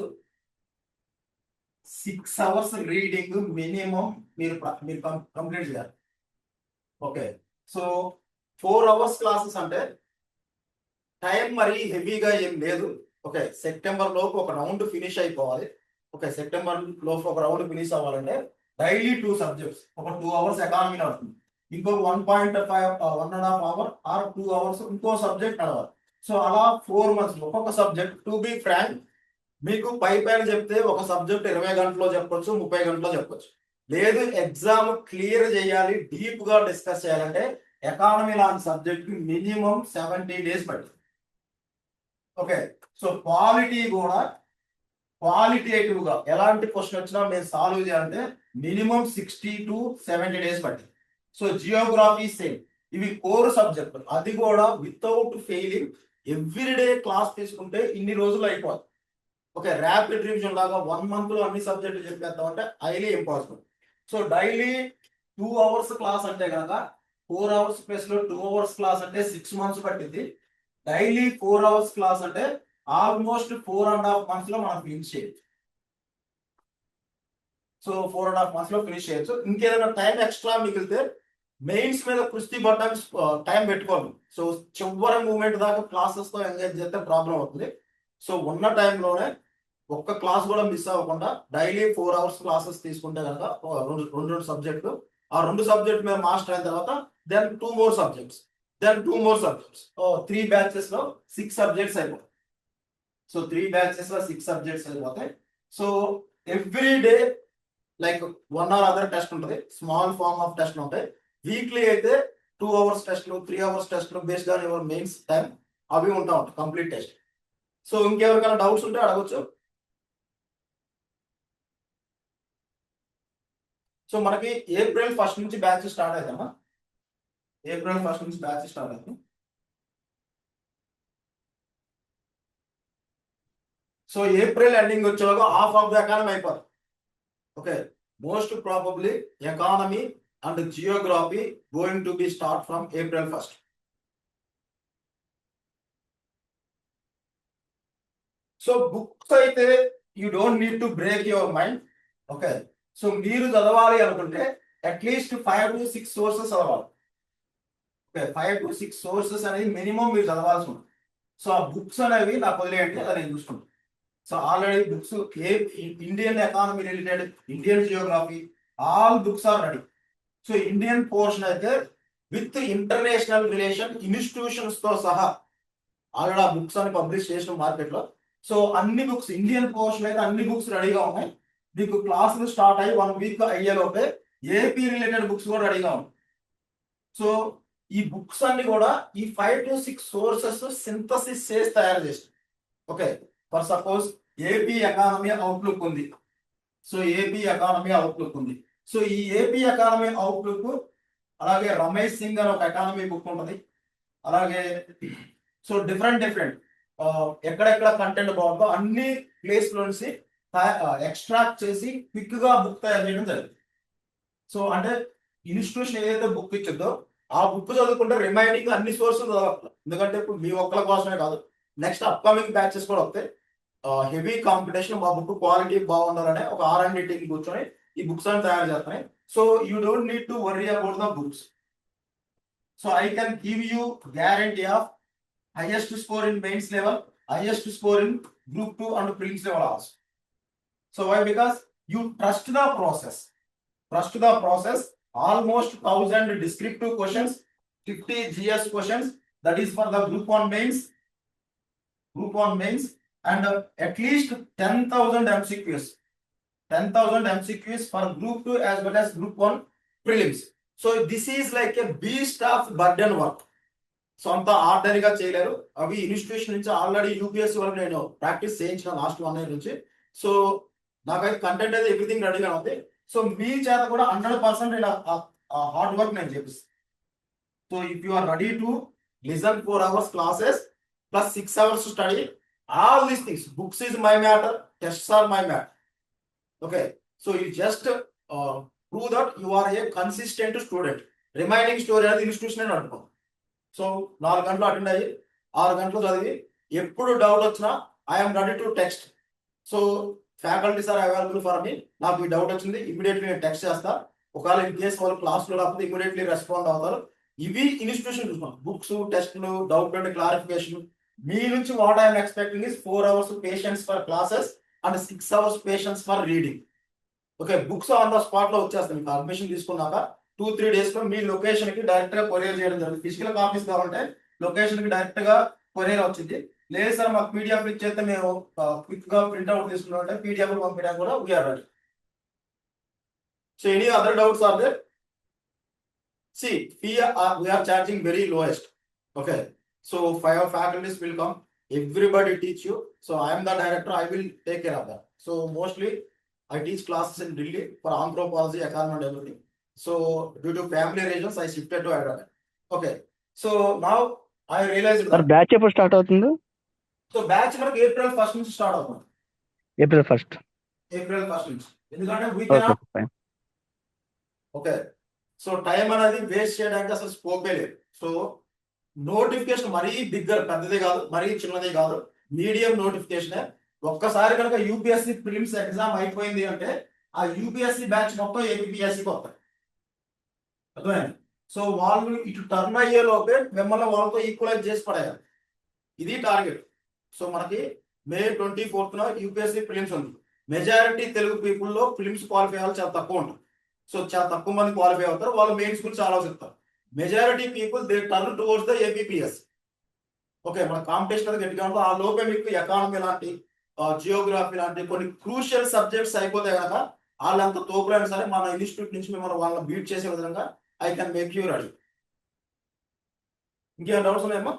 6 hours reading minimum మీరు కంప్లీట్ చేయాలి. ఓకే, సో 4 hours క్లాసెస్ అంటే టైం మరి హెవీగా ఏం లేదు. ఓకే, సెప్టెంబర్ లోపు ఒక రౌండ్ ఫినిష్ అయిపోవాలి. ఓకే, సెప్టెంబర్ లోపు ఒక రౌండ్ ఫినిష్ అవ్వాలంటే డైలీ 2 subjects, ఒక 2 hours ఎకానమీ నడుస్తుంది, ఇంకొక 1.5 1.5 hour ఆర్ 2 hours ఇంకో సబ్జెక్ట్ నడవాలి. సో అలా 4 months ఒక్కొక్క సబ్జెక్ట్. టు బి ఫ్రాంక్, మీకు పైన చెప్తే ఒక సబ్జెక్ట్ 20 గంటల్లో చెప్పొచ్చు, 30 గంటల్లో చెప్పొచ్చు. లేదు ఎగ్జామ్ క్లియర్ చేయాలి, డీప్ గా డిస్కస్ చేయాలంటే ఎకానమీ లాంటి సబ్జెక్ట్ మినిమం 70 days పడుతుంది. ఓకే, సో క్వాలిటీ కూడా క్వాలిటేటివ్ గా ఎలాంటి క్వశ్చన్ వచ్చినా మేము సాల్వ్ చేయాలంటే మినిమం 60 to 70 days పట్టింది. సో జియోగ్రఫీ సేమ్, ఇవి కోర్ సబ్జెక్ట్, అది కూడా వితౌట్ ఫెయిలింగ్ ఎవ్రీడే క్లాస్ తీసుకుంటే ఇన్ని రోజులు అయిపోతుంది. ఓకే, ర్యాపిడ్ రివిజన్ లాగా 1 month లో అన్ని సబ్జెక్టులు చెప్పేద్దాం అంటే highly impossible. So daily 2 hours class అంటే కనుక 4 hours ప్లస్ లో 2 hours క్లాస్ అంటే 6 months పట్టింది. డైలీ 4 hours క్లాస్ అంటే ఆల్మోస్ట్ 4.5 months లో మనం ఫినిష్ చేయొచ్చు. సో 4.5 months లో ఫినిష్ చేయొచ్చు. ఇంకేదైనా టైం ఎక్స్ట్రా మిగిలితే మెయిన్స్ మీద కుస్తీ పడ్డానికి టైం పెట్టుకోవాలి. సో చివరి మూమెంట్ దాకా క్లాసెస్ తో ఎంగేజ్ చేస్తే ప్రాబ్లం అవుతుంది. సో ఉన్న టైంలోనే ఒక్క క్లాస్ కూడా మిస్ అవ్వకుండా డైలీ 4 hours క్లాసెస్ తీసుకుంటే కనుక రెండు సబ్జెక్టులు, ఆ 2 సబ్జెక్ట్ మీద మాస్టర్ అయిన తర్వాత then 2 more subjects, then 2 more subjects. 3 batches లో 6 subjects అయిపోతాయి. సో 3 batches లో 6 subjects అయిపోతాయి. So every day like 1 hour other test ఉంటుంది, స్మాల్ ఫార్మ్ ఆఫ్ టెస్ట్ ఉంటాయి. వీక్లీ అయితే 2 hours టెస్ట్లు, 3 hours టెస్ట్లు based on your mains time అవి ఉంటా ఉంటాయి కంప్లీట్ టెస్ట్. సో ఇంకెవరికైనా డౌట్స్ ఉంటే అడగచ్చు. సో మనకి April 1st నుంచి బ్యాచ్ స్టార్ట్ అవుతామా? April 1st నుంచి బ్యాచ్ స్టార్ట్ అవుతుంది. సో ఏప్రిల్ ఎండింగ్ వచ్చేలాగా హాఫ్ ఆఫ్ ద ఎకానమీ అయిపోతుంది. Okay, most probably economy and geography going to be start from April 1st. So books అయితే you don't need to break your mind. Okay, so మీరు చదవాలి అనుకుంటే at least 5 to 6 sources చదవాలి. Okay, 5 to 6 sources అనేది minimum మీరు చదవాల్సి ఉంటుంది. So ఆ బుక్స్ అనేవి నాకు వదిలేయండి, అది నేను చూసుకుంటాను. So already books Indian economy related, Indian geography, all books are ready. So Indian portion అయితే విత్ ఇంటర్నేషనల్ రిలేషన్ ఇన్స్టిట్యూషన్స్ తో సహా ఆల్రెడీ ఆ బుక్స్ అని పబ్లిష్ చేసిన మార్కెట్ లో. సో అన్ని బుక్స్ ఇండియన్ పోర్షన్ అయితే అన్ని బుక్స్ రెడీగా ఉన్నాయి. మీకు క్లాసులు స్టార్ట్ అయ్యి 1 week అయ్యేలోపే ఏపీ రిలేటెడ్ బుక్స్ కూడా రెడీగా ఉన్నాయి. సో ఈ బుక్స్ అన్ని కూడా ఈ 5 to 6 sources సింథసిస్ చేసి తయారు చేసి. Okay, for suppose AP economy outlook ఉంది. సో ఏపీ ఎకానమీ అవుట్లుక్ ఉంది. సో ఈ ఏపీ ఎకానమీ అవుట్లుక్ అలాగే రమేష్ సింగ్ అని ఒక ఎకానమీ బుక్ ఉంటుంది. అలాగే సో డిఫరెంట్ ఎక్కడెక్కడ కంటెంట్ బాగుందో అన్ని ప్లేస్ లో నుంచి ఎక్స్ట్రాక్ట్ చేసి క్విక్ గా బుక్ తయారు చేయడం జరిగింది. సో అంటే ఇన్స్టిట్యూషన్ ఏదైతే బుక్ ఇచ్చిందో ఆ బుక్ చదువుకుంటే రిమైనింగ్ అన్ని సోర్సెస్ చదవాలి. ఎందుకంటే ఇప్పుడు మీ ఒక్కల కోసమే కాదు, నెక్స్ట్ అప్కమింగ్ బ్యాచెస్ కూడా వస్తాయి. హెవీ కాంపిటీషన్, మా బుక్ క్వాలిటీ బాగుండాలనే ఒక R&D టీం కూర్చొని ఈ బుక్స్ అని తయారు చేస్తున్నాయి. So you don't need to worry about the books. So I can give you guarantee of highest score in mains level, highest score in group 2 and prelims level also. So why? Because you trust the process. Trust the process. Almost 1000 descriptive questions, 50 GS questions. That is for the group 1 mains. Group 1 mains and at least 10,000 MCQs. 10,000 MCQs for group 2 as well as group 1 prelims. So this is like a beast of burden work. So అంత ఆర్డనరీగా చేయలేరు. అవి institution నుంచి already UPSC వరకు నేను practice చేయించిన last 1 year నుంచి. So నాకైతే content అయితే ఎవ్రీథింగ్ రెడీగా ఉంది. సో మీ చేత కూడా 100% ఇలా హార్డ్ వర్క్ నేను చేపిస్తాను. So if you are ready to listen 4 hours classes plus 6 hours to study, all these things, books is my matter, tests are my matter. Okay, so you just prove that you are a consistent student. Remaining story అనేది institution అని అనుకో. So 4 గంటలు attend అయ్యి 6 గంటలు చదివి ఎప్పుడు doubt వచ్చినా I'm ready to text. So faculties are available for me. నాకు ఈ డౌట్ వచ్చింది ఇమీడియట్లీ నేను టెక్స్ట్ చేస్తా. ఒకవేళ ఇన్ కేసు వాళ్ళు క్లాస్లో రాకపోతే ఇమీడియట్లీ రెస్పాండ్ అవుతారు. ఇవి ఇన్స్టిట్యూషన్ చూసుకున్నాం. బుక్స్, టెస్ట్లు, డౌట్ అండ్ క్లారిఫికేషన్. మీ నుంచి what I'm expecting is 4 hours patience for classes and 6 hours patience for reading. Okay, books on the spot లో వచ్చేస్తాయి. మీకు అడ్మిషన్ తీసుకున్నాక 2-3 days లో మీ లొకేషన్ కి డైరెక్ట్ గా కొరియర్ చేయడం జరుగుతుంది. ఫిజికల్ కాపీస్ కావాలంటే లొకేషన్ కి డైరెక్ట్ గా కొరియర్ వచ్చింది. లేదు సార్ మాకు పీడిఎఫ్ ఇచ్చేస్తే మేము క్విక్ గా ప్రింట్అవుట్ తీసుకున్నామంటే పీడిఎఫ్ పంపించడానికి కూడా we are ready. So any other doubts are there? See, we are charging very lowest. Okay, so 5 faculties will come. Everybody teach you. So I am the director. I will take care of that. So mostly I teach classes in Delhi for anthropology, economy and everything. So due to family reasons, I shifted to Hyderabad. Okay, so now I realized sir that. Batch ఎప్పుడు start అవుతుంది? So batch మనకి April 1st నుంచి start అవుతుంది. April 1st. April 1st నుంచి. ఎందుకంటే we okay cannot. Fine. Okay, so time అనేది waste చేయడానికి అసలు స్కోపే లేదు. సో నోటిఫికేషన్ మరీ బిగ్గర్, పెద్దది కాదు, మరీ చిన్నది కాదు, మీడియం నోటిఫికేషన్. ఒక్కసారి కనుక యూపీఎస్సీ ప్రిలిమ్స్ ఎగ్జామ్ అయిపోయింది అంటే ఆ యూపీఎస్సీ బ్యాచ్ మొత్తం ఏపీఎస్సీకి వస్తాయి. అర్థమైంది? సో వాళ్ళు ఇటు టర్న్ అయ్యే లోపే మిమ్మల్ని వాళ్ళతో ఈక్వలైజ్ చేసి పడేయాలి. ఇది టార్గెట్. సో మనకి May 24th యూపీఎస్సీ ప్రిలిమ్స్ ఉంది. మెజారిటీ తెలుగు పీపుల్లో ప్రిలిమ్స్ క్వాలిఫై అవ్వాలి చాలా తక్కువ ఉంటుంది. సో చాలా తక్కువ మంది క్వాలిఫై అవుతారు. వాళ్ళు మెయిన్స్ గురించి ఆలోచిస్తారు. Majority people they turn towards the APS. Okay, మన కాంపిటీషన్ అది గట్టిగా ఉంటుంది. ఆ లోపే మీకు ఎకానమీ లాంటి, జియోగ్రఫీ లాంటి కొన్ని క్రూషియల్ సబ్జెక్ట్స్ అయిపోతే కనుక వాళ్ళంతా తోపులైనా సరే మన ఇన్స్టిట్యూట్ నుంచి మిమ్మల్ని వాళ్ళని బీట్ చేసే విధంగా I can make you ready. ఇంకేమైనా డౌట్స్ ఉన్నాయమ్మా?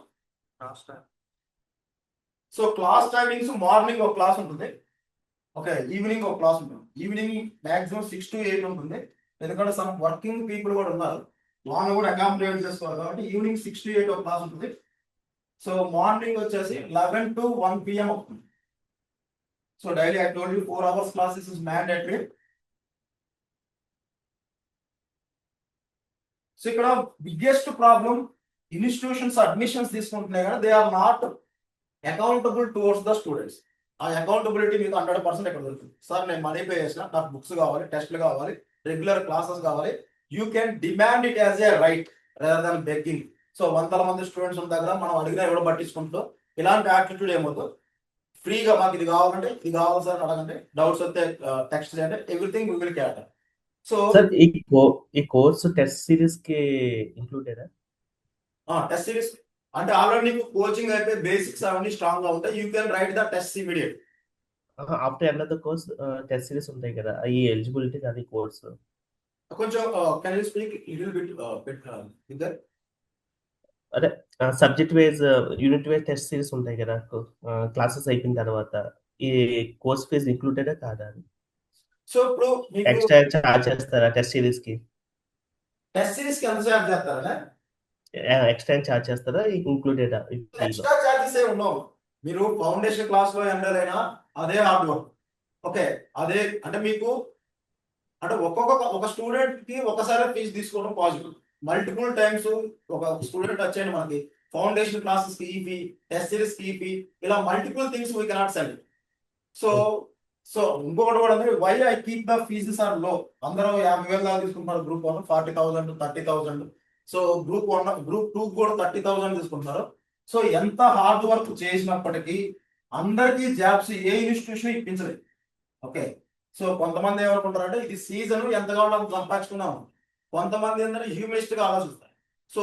సో క్లాస్ టైమింగ్స్ మార్నింగ్ ఒక క్లాస్ ఉంటుంది. ఓకే, ఈవినింగ్ ఒక క్లాస్ ఉంటుంది. ఈవినింగ్ మాక్సిమం 6 to 8 ఉంటుంది. ఎందుకంటే సమ్ వర్కింగ్ పీపుల్ కూడా ఉన్నారు, వాళ్ళు కూడా అకామిడేట్ చేసుకోవాలి కాబట్టి ఈవినింగ్ 6 to 8 ఒక క్లాస్ ఉంటుంది. సో మార్నింగ్ వచ్చేసి 11 to 1 PM అవుతుంది. So daily I told you 4 hours classes is mandatory. So ఇక్కడ బిగ్గెస్ట్ ప్రాబ్లం ఇన్స్టిట్యూషన్స్ అడ్మిషన్స్ తీసుకుంటున్నాయి కదా, they are not accountable towards the students. ఆ అకౌంటబిలిటీ మీకు 100% ఎక్కడ దొరుకుతుంది? సార్ నేను మనీ పే చేసిన, నాకు బుక్స్ కావాలి, టెస్ట్లు కావాలి, రెగ్యులర్ క్లాసెస్ కావాలి. You can demand it as a right rather than begging. So వందల మంది స్టూడెంట్స్ ఉన్న దగ్గర మనం అడిగినా ఎవడో పట్టించుకుంటాం. ఇలాంటి యాటిట్యూడ్ ఏమవుతుంది? ఫ్రీగా మాకు ఇది కావాలంటే ఇది కావాలి సార్ అడగండి, డౌట్స్ వస్తే టెక్స్ట్ చేయండి, everything we will cater. So sir ఈ కోర్సు టెస్ట్ సిరీస్ కి ఇంక్లూడెడా? టెస్ట్ సిరీస్ అంటే ఆల్రెడీ నీకు కోచింగ్ అయితే బేసిక్స్ అవన్నీ స్ట్రాంగ్ గా ఉంటాయి. You can write the test immediate. After end of the course test series ఉంటాయి కదా, ఈ ఎలిజిబిలిటీ అది కోర్సు కొంచెం can you speak little bit bigger? అదే subject wise unit wise test series ఉంటాయి కదా క్లాసెస్ అయిపోయిన తర్వాత, ఈ కోర్స్ ఫీజ్ ఇంక్లూడెడా కాదా? సో ఇప్పుడు మీకు ఎక్స్ట్రా చార్జ్ చేస్తారా టెస్ట్ సిరీస్ కి? టెస్ట్ సిరీస్ కి ఎంత చార్జ్ చేస్తారా? ఎక్స్ట్రా చార్జ్ చేస్తారా ఇంక్లూడెడా? ఎక్స్ట్రా చార్జెస్ ఏ ఉండవు. మీరు ఫౌండేషన్ క్లాస్ లో ఎండల్ అయినా అదే హార్డ్ వర్క్. ఓకే, అదే అంటే మీకు అంటే ఒక స్టూడెంట్ కి ఒకసారి ఫీజు తీసుకోవడం పాసిబుల్. మల్టిపుల్ టైమ్స్ ఒక స్టూడెంట్ వచ్చేయండి మనకి ఫౌండేషన్ క్లాసెస్ కి ఈ ఫీ, టెస్ట్ సిరీస్ కి ఈ ఫీ, ఇలా multiple things we cannot sell. So so ఇంకొకటి కూడా why I keep the fees are low. అందరూ 50,000 దాకా తీసుకుంటున్నారు. గ్రూప్ 1 40,000 30,000. సో గ్రూప్ 2 కూడా 30,000 తీసుకుంటున్నారు. సో ఎంత హార్డ్ వర్క్ చేసినప్పటికీ అందరికీ జాబ్స్ ఏ ఇన్స్టిట్యూషన్ ఇప్పించలేదు. ఓకే, సో కొంతమంది ఏమనుకుంటారంటే ఇది సీజన్ ఎంత కావాలో అంత సంపాదించుకున్నాము. కొంతమంది ఏంటంటే హ్యూమనిస్ట్ గా ఆలోచిస్తారు. సో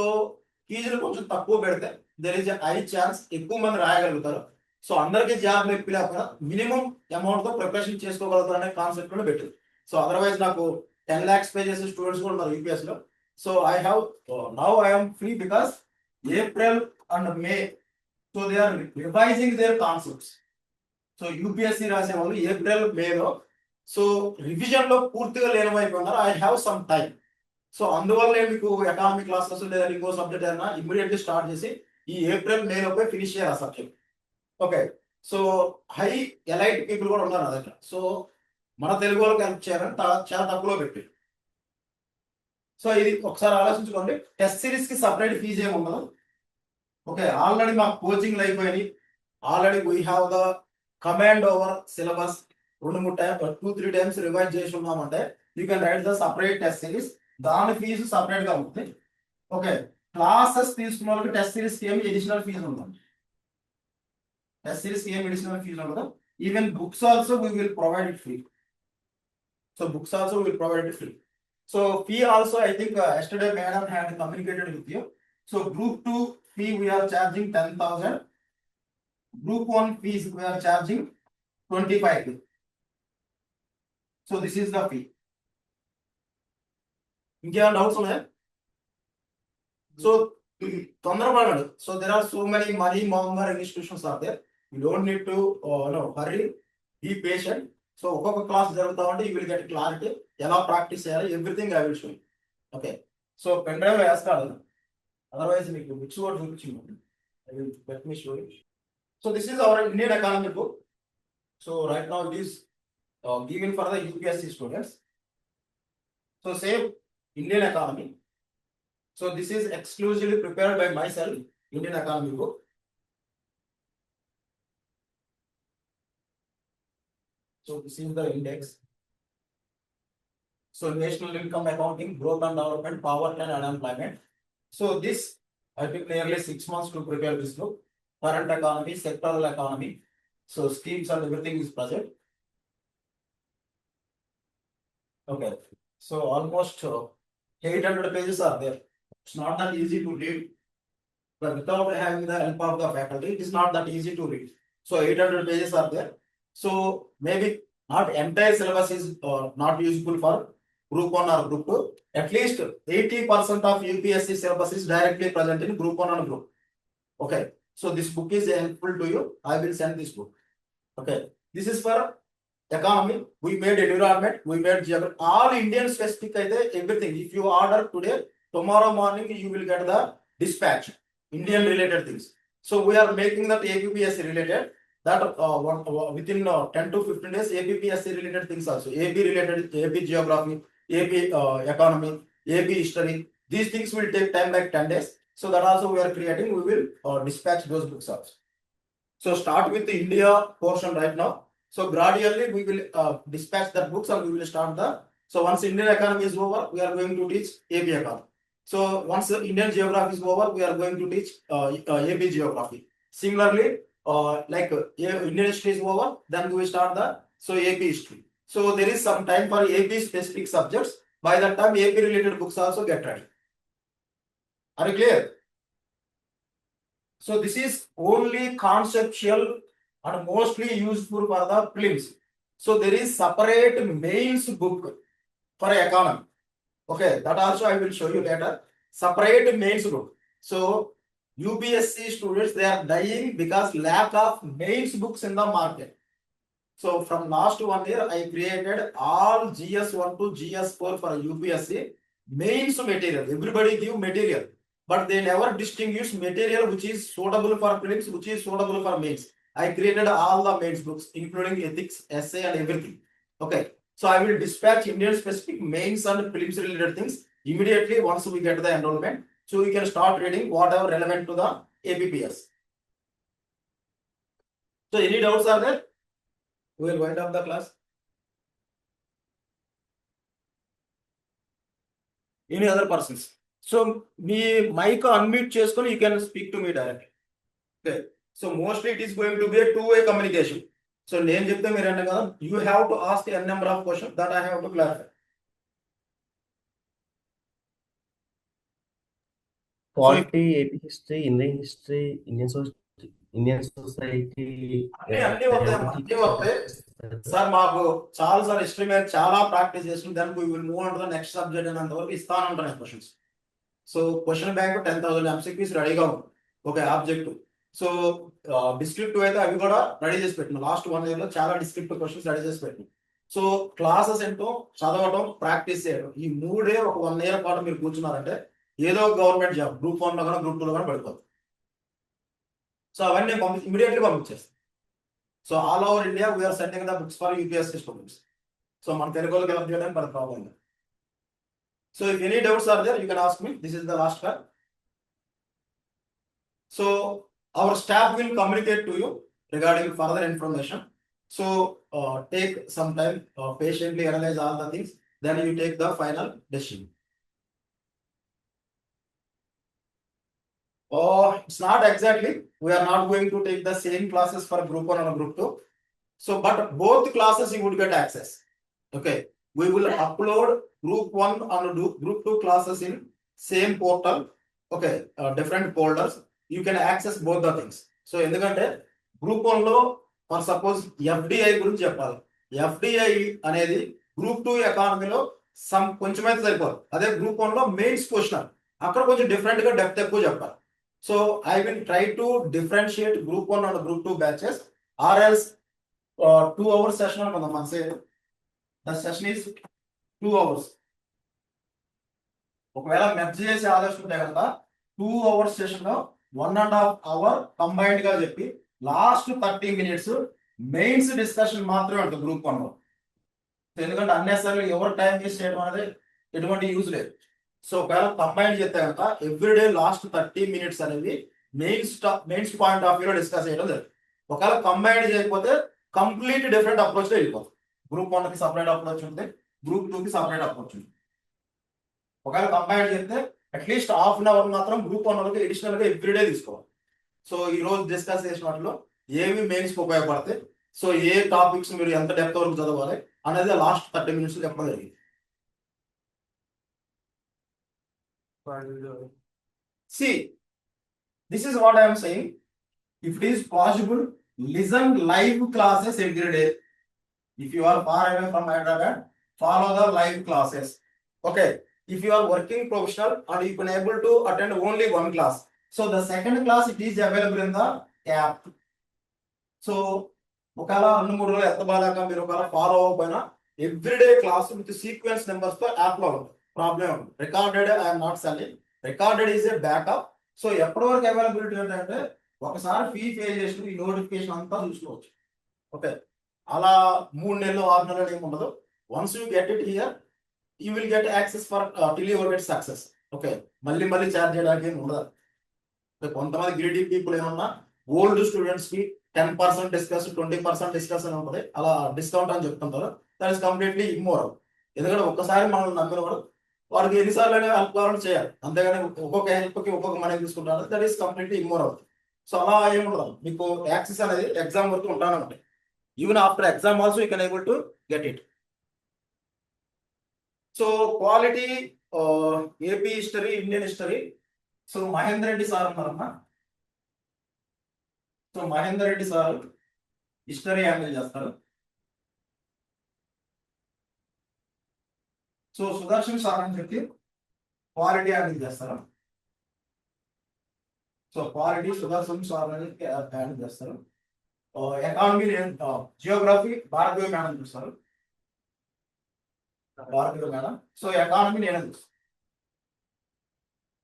ఫీజులు కొంచెం తక్కువ పెడితే దెర్ ఈజ్ హై ఛాన్స్ ఎక్కువ మంది రాయగలుగుతారు. సో అందరికీ జాబ్ లేకపోయినా మినిమం అమౌంట్ తో ప్రిపరేషన్ చేసుకోగలుగుతారు అనే కాన్సెప్ట్ కూడా పెట్టింది. సో అదర్వైజ్ నాకు 10 lakhs పే చేసే స్టూడెంట్స్ కూడా ఉన్నారు యూపీఎస్ లో. So I have now I'm free because April and May. So they are revising their concepts. So UPSC రాసే వాళ్ళు ఏప్రిల్ మేలో సో రివిజన్ లో పూర్తిగా లేనమైపోయినారు. I have some time. So అందువల్ల మీకు ఎకానమిక్ క్లాసెస్ లేదా ఇంకో సబ్జెక్ట్ అయినా ఇమ్మీడియట్లీ స్టార్ట్ చేసి ఈ ఏప్రిల్ మే లోపే ఫినిష్ చేయాలి ఆ subject. Okay, so high elite people కూడా ఉన్నారు నా దగ్గర. సో మన తెలుగు వాళ్ళకి హెల్ప్ చేయాలని చాలా తక్కువలో పెట్టి. సో ఇది ఒకసారి ఆలోచించుకోండి. టెస్ట్ సిరీస్ కి సపరేట్ ఫీజు ఏమి ఉండదు. ఓకే, ఆల్రెడీ మాకు కోచింగ్లు అయిపోయినాయి. Already we have the command over syllabus. 2-3 times 2-3 times revise చేసి ఉన్నామంటే you can write the separate test series. దాని ఫీజు సపరేట్ గా ఉంటుంది. ఓకే, క్లాసెస్ తీసుకున్న వాళ్ళకి టెస్ట్ సిరీస్ కి ఏమి ఎడిషనల్ ఫీజు ఉంటుంది. టెస్ట్ సిరీస్ కి ఏమి ఎడిషనల్ ఫీజు ఉండదు. Even books also we will provide it free. So books also will provide it free. So fee also I think yesterday madam had communicated with you. So group 2 fee we are charging 10,000. Group 1 fees we are charging 25. So this is the fee. ఇంకేమైనా doubts ఉన్నాయా? So తొందరపడండి. So there are so many money monger institutions are there. You don't need to hurry. Be patient. So ఒక్కొక్క class జరుగుతా ఉంటే you will get clarity. ఎలా practice చేయాలి everything I will show. Okay, so pen drive లో వేస్తాడు. Otherwise మీకు books కూడా చూపించింది. I will let me show. So this is our Indian economy book. So right now it is given for the UPSC students. So same Indian economy. So this is exclusively prepared by my self. Indian economy book. So this is the index. So national income accounting, growth and development, poverty and unemployment. So this I took nearly 6 months to prepare this book. Current economy, sectoral economy. So schemes and everything is present. Okay. So almost 800 pages are there. It's not that easy to read. But without having the help of the faculty, it is not that easy to read. So 800 pages are there. So maybe not entire syllabus is not useful for group 1 or group 2. At least 80% of UPSC syllabus is directly present in group 1 and group. Okay, so this book is helpful to you. I will send this book. Okay, this is for economy. We made environment, we made geography, all Indian specific everything. If you order today, tomorrow morning you will get the dispatch, Indian related things. So we are making that APPSC related. That within 10 to 15 days APPSC related things also. AP related, AP geography, AP economy, AP history. These things will take time like 10 days. So that also we are creating. We will dispatch those books also. So start with the India portion right now. So gradually we will dispatch that books and we will start the. So once Indian economy is over, we are going to teach AP economy. So once the Indian geography is over, we are going to teach AP geography. Similarly, like Indian history is over, then we will start the AP history. So there is some time for AP specific subjects. By that time, AP related books also get ready. Are you clear? So this is only conceptual and mostly useful for the prelims. So there is separate mains book for economy. Okay, that also I will show you later. Separate mains book. So UPSC students, they are dying because lack of mains books in the market. So from last 1 year, I created all GS1 to GS4 for UPSC mains material. Everybody give material, but they never distinguish material which is suitable for prelims, which is suitable for mains. I created all the mains books, including ethics, essay, and everything. Okay, so I will dispatch Indian specific mains and prelims related things immediately once we get the enrollment. So we can start reading whatever relevant to the APPS. So any doubts are there? We will wind up the class. Any other persons? So me mic unmute cheskoni, you can speak to me directly. Okay. So mostly it is going to be a two-way communication. So name chepte meer ante kada, you have to ask a number of questions that I have to clarify. Polity, AP history, Indian history, Indian society. అన్ని వస్తాయి. Sir మాకు చాలా sir history మీద చాలా practice చేస్తుంది. దానికి we will move on to the next subject అని అంతవరకు ఇస్తానంటున్నాయి questions. So question bank 10,000 MCQs రెడీగా ఉంది. Okay objective. సో డిస్క్రిప్ట్ అయితే అవి కూడా రెడీ చేసి పెట్టిన లాస్ట్ 1 year లో చాలా డిస్క్రిప్ట్ క్వశ్చన్స్ రెడీ చేసి పెట్టిన. సో క్లాసెస్ ఏంటో చదవడం ప్రాక్టీస్ చేయడం ఈ మూడే ఒక 1 year పాటు మీరు కూర్చున్నారంటే ఏదో గవర్నమెంట్ జాబ్ గ్రూప్ 1 లో కానీ గ్రూప్ 2 లో కానీ పడిపోతుంది. సో అవన్నీ ఇమీడియట్లీ పంపించేస్తాం. So all over India we are sending the books for UPSC students. So మన తెలుగు వాళ్ళకి హెల్ప్ చేయడానికి మన problem. So if any doubts are there you can ask me. This is the last call. So our staff will communicate to you regarding further information. So take some time, patiently analyze all the things, then you take the final decision. It's not exactly, we are not going to take the same classes for group 1 and group 2. So but both classes you would get access. Okay, we will upload group 1 and group 2 classes in same portal. Okay, different folders. You can access both the things. So ఎందుకంటే group 1 లో for suppose FDI గురించి చెప్పాలి. FDI అనేది group 2 ఎకానమీలో కొంచెం అయితే సరిపోదు. అదే గ్రూప్ 1 లో మెయిన్స్ క్వశ్చన్ అక్కడ కొంచెం డిఫరెంట్ గా డెప్త్ ఎక్కువ చెప్పాలి. So I will try to differentiate group 1 and group 2 batches or else 2 hours session అనుకుందాం. మన say the session is 2 hours. ఒకవేళ మెర్జ్ చేసి ఆలోచించుకుంటే కనుక 2 hours సెషన్ లో 1.5 hour కంబైన్డ్ గా చెప్పి లాస్ట్ 30 minutes మెయిన్స్ డిస్కషన్ మాత్రమే ఉంటుంది గ్రూప్ 1 లో. ఎందుకంటే అన్నెసరీ ఎవరు టైం వేస్ట్ చేయడం అనేది ఎటువంటి యూజ్ లేదు. సో ఒకవేళ కంబైన్ చేస్తే కనుక ఎవ్రీడే లాస్ట్ 30 minutes అనేవి మెయిన్స్ పాయింట్ ఆఫ్ వ్యూలో డిస్కస్ చేయడం జరుగుతుంది. ఒకవేళ కంబైన్ చేయకపోతే కంప్లీట్ డిఫరెంట్ అప్రోచ్ లో వెళ్ళిపోతుంది. గ్రూప్ 1 కి సపరేట్ అప్రోచ్ ఉంటుంది, గ్రూప్ 2 కి సపరేట్ అప్రోచ్ ఉంటుంది. ఒకవేళ కంబైన్ చేస్తే అట్లీస్ట్ హాఫ్ అన్ అవర్ మాత్రం గ్రూప్ 1 వాళ్ళకి అడిషనల్ గా ఎవ్రీడే తీసుకోవాలి. సో ఈ రోజు డిస్కస్ చేసిన వాటిలో ఏవి మెయిన్స్ ఉపయోగపడతాయి, సో ఏ టాపిక్స్ మీరు ఎంత డెప్త్ వరకు చదవాలి అనేది లాస్ట్ 30 minutes చెప్పడం జరిగింది. See, this is what I am saying. If it is possible, listen live classes every day. If you are far away from Hyderabad, follow the live classes. Okay. If you are working professional and you can able to attend only one class, so the second class it is available in the app. So ఒకవేళ 2-3 రోజులు ఎంత బాగా మీరు ఒకవేళ follow అవ్వకపోయినా everyday class with sequence numbers తో app లో ఉంటుంది. ప్రాబ్లం ఉంటుంది. Recorded I'm not selling, recorded is a backup. So ఎప్పటి వరకు అవైలబిలిటీ ఏంటంటే ఒకసారి ఫీ పే చేసి ఈ నోటిఫికేషన్ అంతా చూసుకోవచ్చు. ఓకే, అలా 3 నెలలు 6 నెలలు ఏమి ఉండదు. Once you get it here you will get access for till you get success. Okay, మళ్ళీ చార్జ్ చేయడానికి ఏమి ఉండదు. కొంతమంది గ్రీడీ పీపుల్ ఏమన్నా ఓల్డ్ స్టూడెంట్స్ కి 10% డిస్కస్ 20% డిస్కస్ అని ఉంటుంది, అలా డిస్కౌంట్ అని చెప్తుంటారు. That is completely immoral. ఎందుకంటే ఒక్కసారి మనం నమ్మినవాడు వాడికి ఎన్నిసార్లు హెల్ప్ కావాలని చేయాలి, అంతేగాని ఒక్కొక్క హెల్ప్ కి ఒక్కొక్క మనీ తీసుకుంటారు. That is completely immoral. So అలా ఏముండదు, మీకు యాక్సెస్ అనేది ఎగ్జామ్ వరకు ఉంటానే ఉంటాయి. Even after exam also you can able to get it. So quality AP history, Indian history. So Mahender Reddy sir ఉన్నారమ్మా. So Mahender Reddy sir history handle చేస్తారు. సో సుదర్శన్ సార్ అని చెప్పి క్వాలిటీ హ్యాండిల్ చేస్తారు. సో క్వాలిటీ సుదర్శన్ సార్ అని హ్యాండిల్ చేస్తారు. ఎకానమీ, జియోగ్రఫీ భారతీయ మేడం చూస్తారు. Bharatiya madam. So economy నేను చూస్తాను.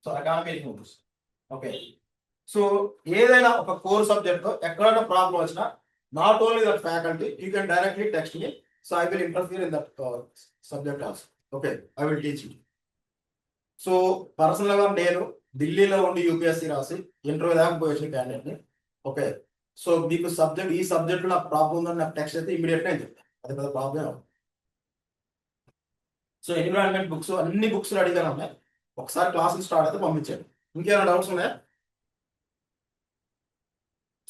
సో ఎకానమీ చూస్తాను. ఓకే, సో ఏదైనా ఒక కోర్ సబ్జెక్ట్ లో ఎక్కడైనా ప్రాబ్లం వచ్చినా not only that faculty, you can directly text me. So I will interfere in that subject also. Okay, I will teach you. So personal గా నేను ఢిల్లీలో ఉండి యూపీఎస్సీ రాసి ఇంటర్వ్యూ దాకా పోయి వచ్చిన క్యాండిడేట్ని. ఓకే, సో మీకు సబ్జెక్ట్ ఈ సబ్జెక్ట్ లో నాకు ప్రాబ్లం ఉందని నాకు టెక్స్ట్ అయితే ఇమీడియట్ గా చెప్తాను. అది పెద్ద ప్రాబ్లం. సో ఎన్విరాన్మెంట్ బుక్స్ అన్ని బుక్స్ రెడీగానే ఉన్నాయి. ఒకసారి క్లాసులు స్టార్ట్ అయితే పంపించండి. ఇంకేమైనా డౌట్స్ ఉన్నాయా?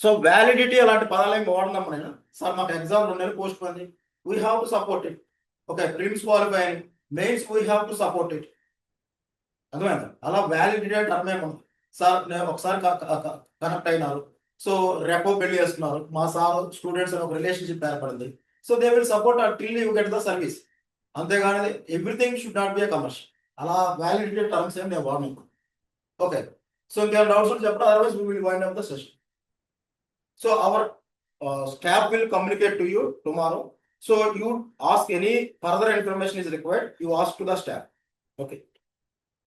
సో వ్యాలిడిటీ అలాంటి పదాలు ఏమి వాడినాం నేను. సార్ మాకు ఎగ్జామ్ 2 నెలలు పోస్ట్ పోయింది, we have to support it. Okay, prelims qualify అయింది, mains we have to support it. అర్థమైందా? అలా వ్యాలిడిటీ అంటే అర్థం ఏముంది. సార్ నేను ఒకసారి కనెక్ట్ అయినారు, సో రెపో పెళ్లి చేస్తున్నారు, మా సార్ స్టూడెంట్స్ అని ఒక రిలేషన్షిప్ ఏర్పడింది. So they will support till you get the service. అంతేగాని everything should not be a commercial. అలా వ్యాలిడిటీ టర్మ్స్ ఏమి నేను వాడను. Okay. So ఇంకేమైనా డౌట్స్ ఉంటే చెప్పండి, otherwise we will wind up the session. So our staff will communicate to you tomorrow. So you ask any further information is required, you ask to the staff. Okay.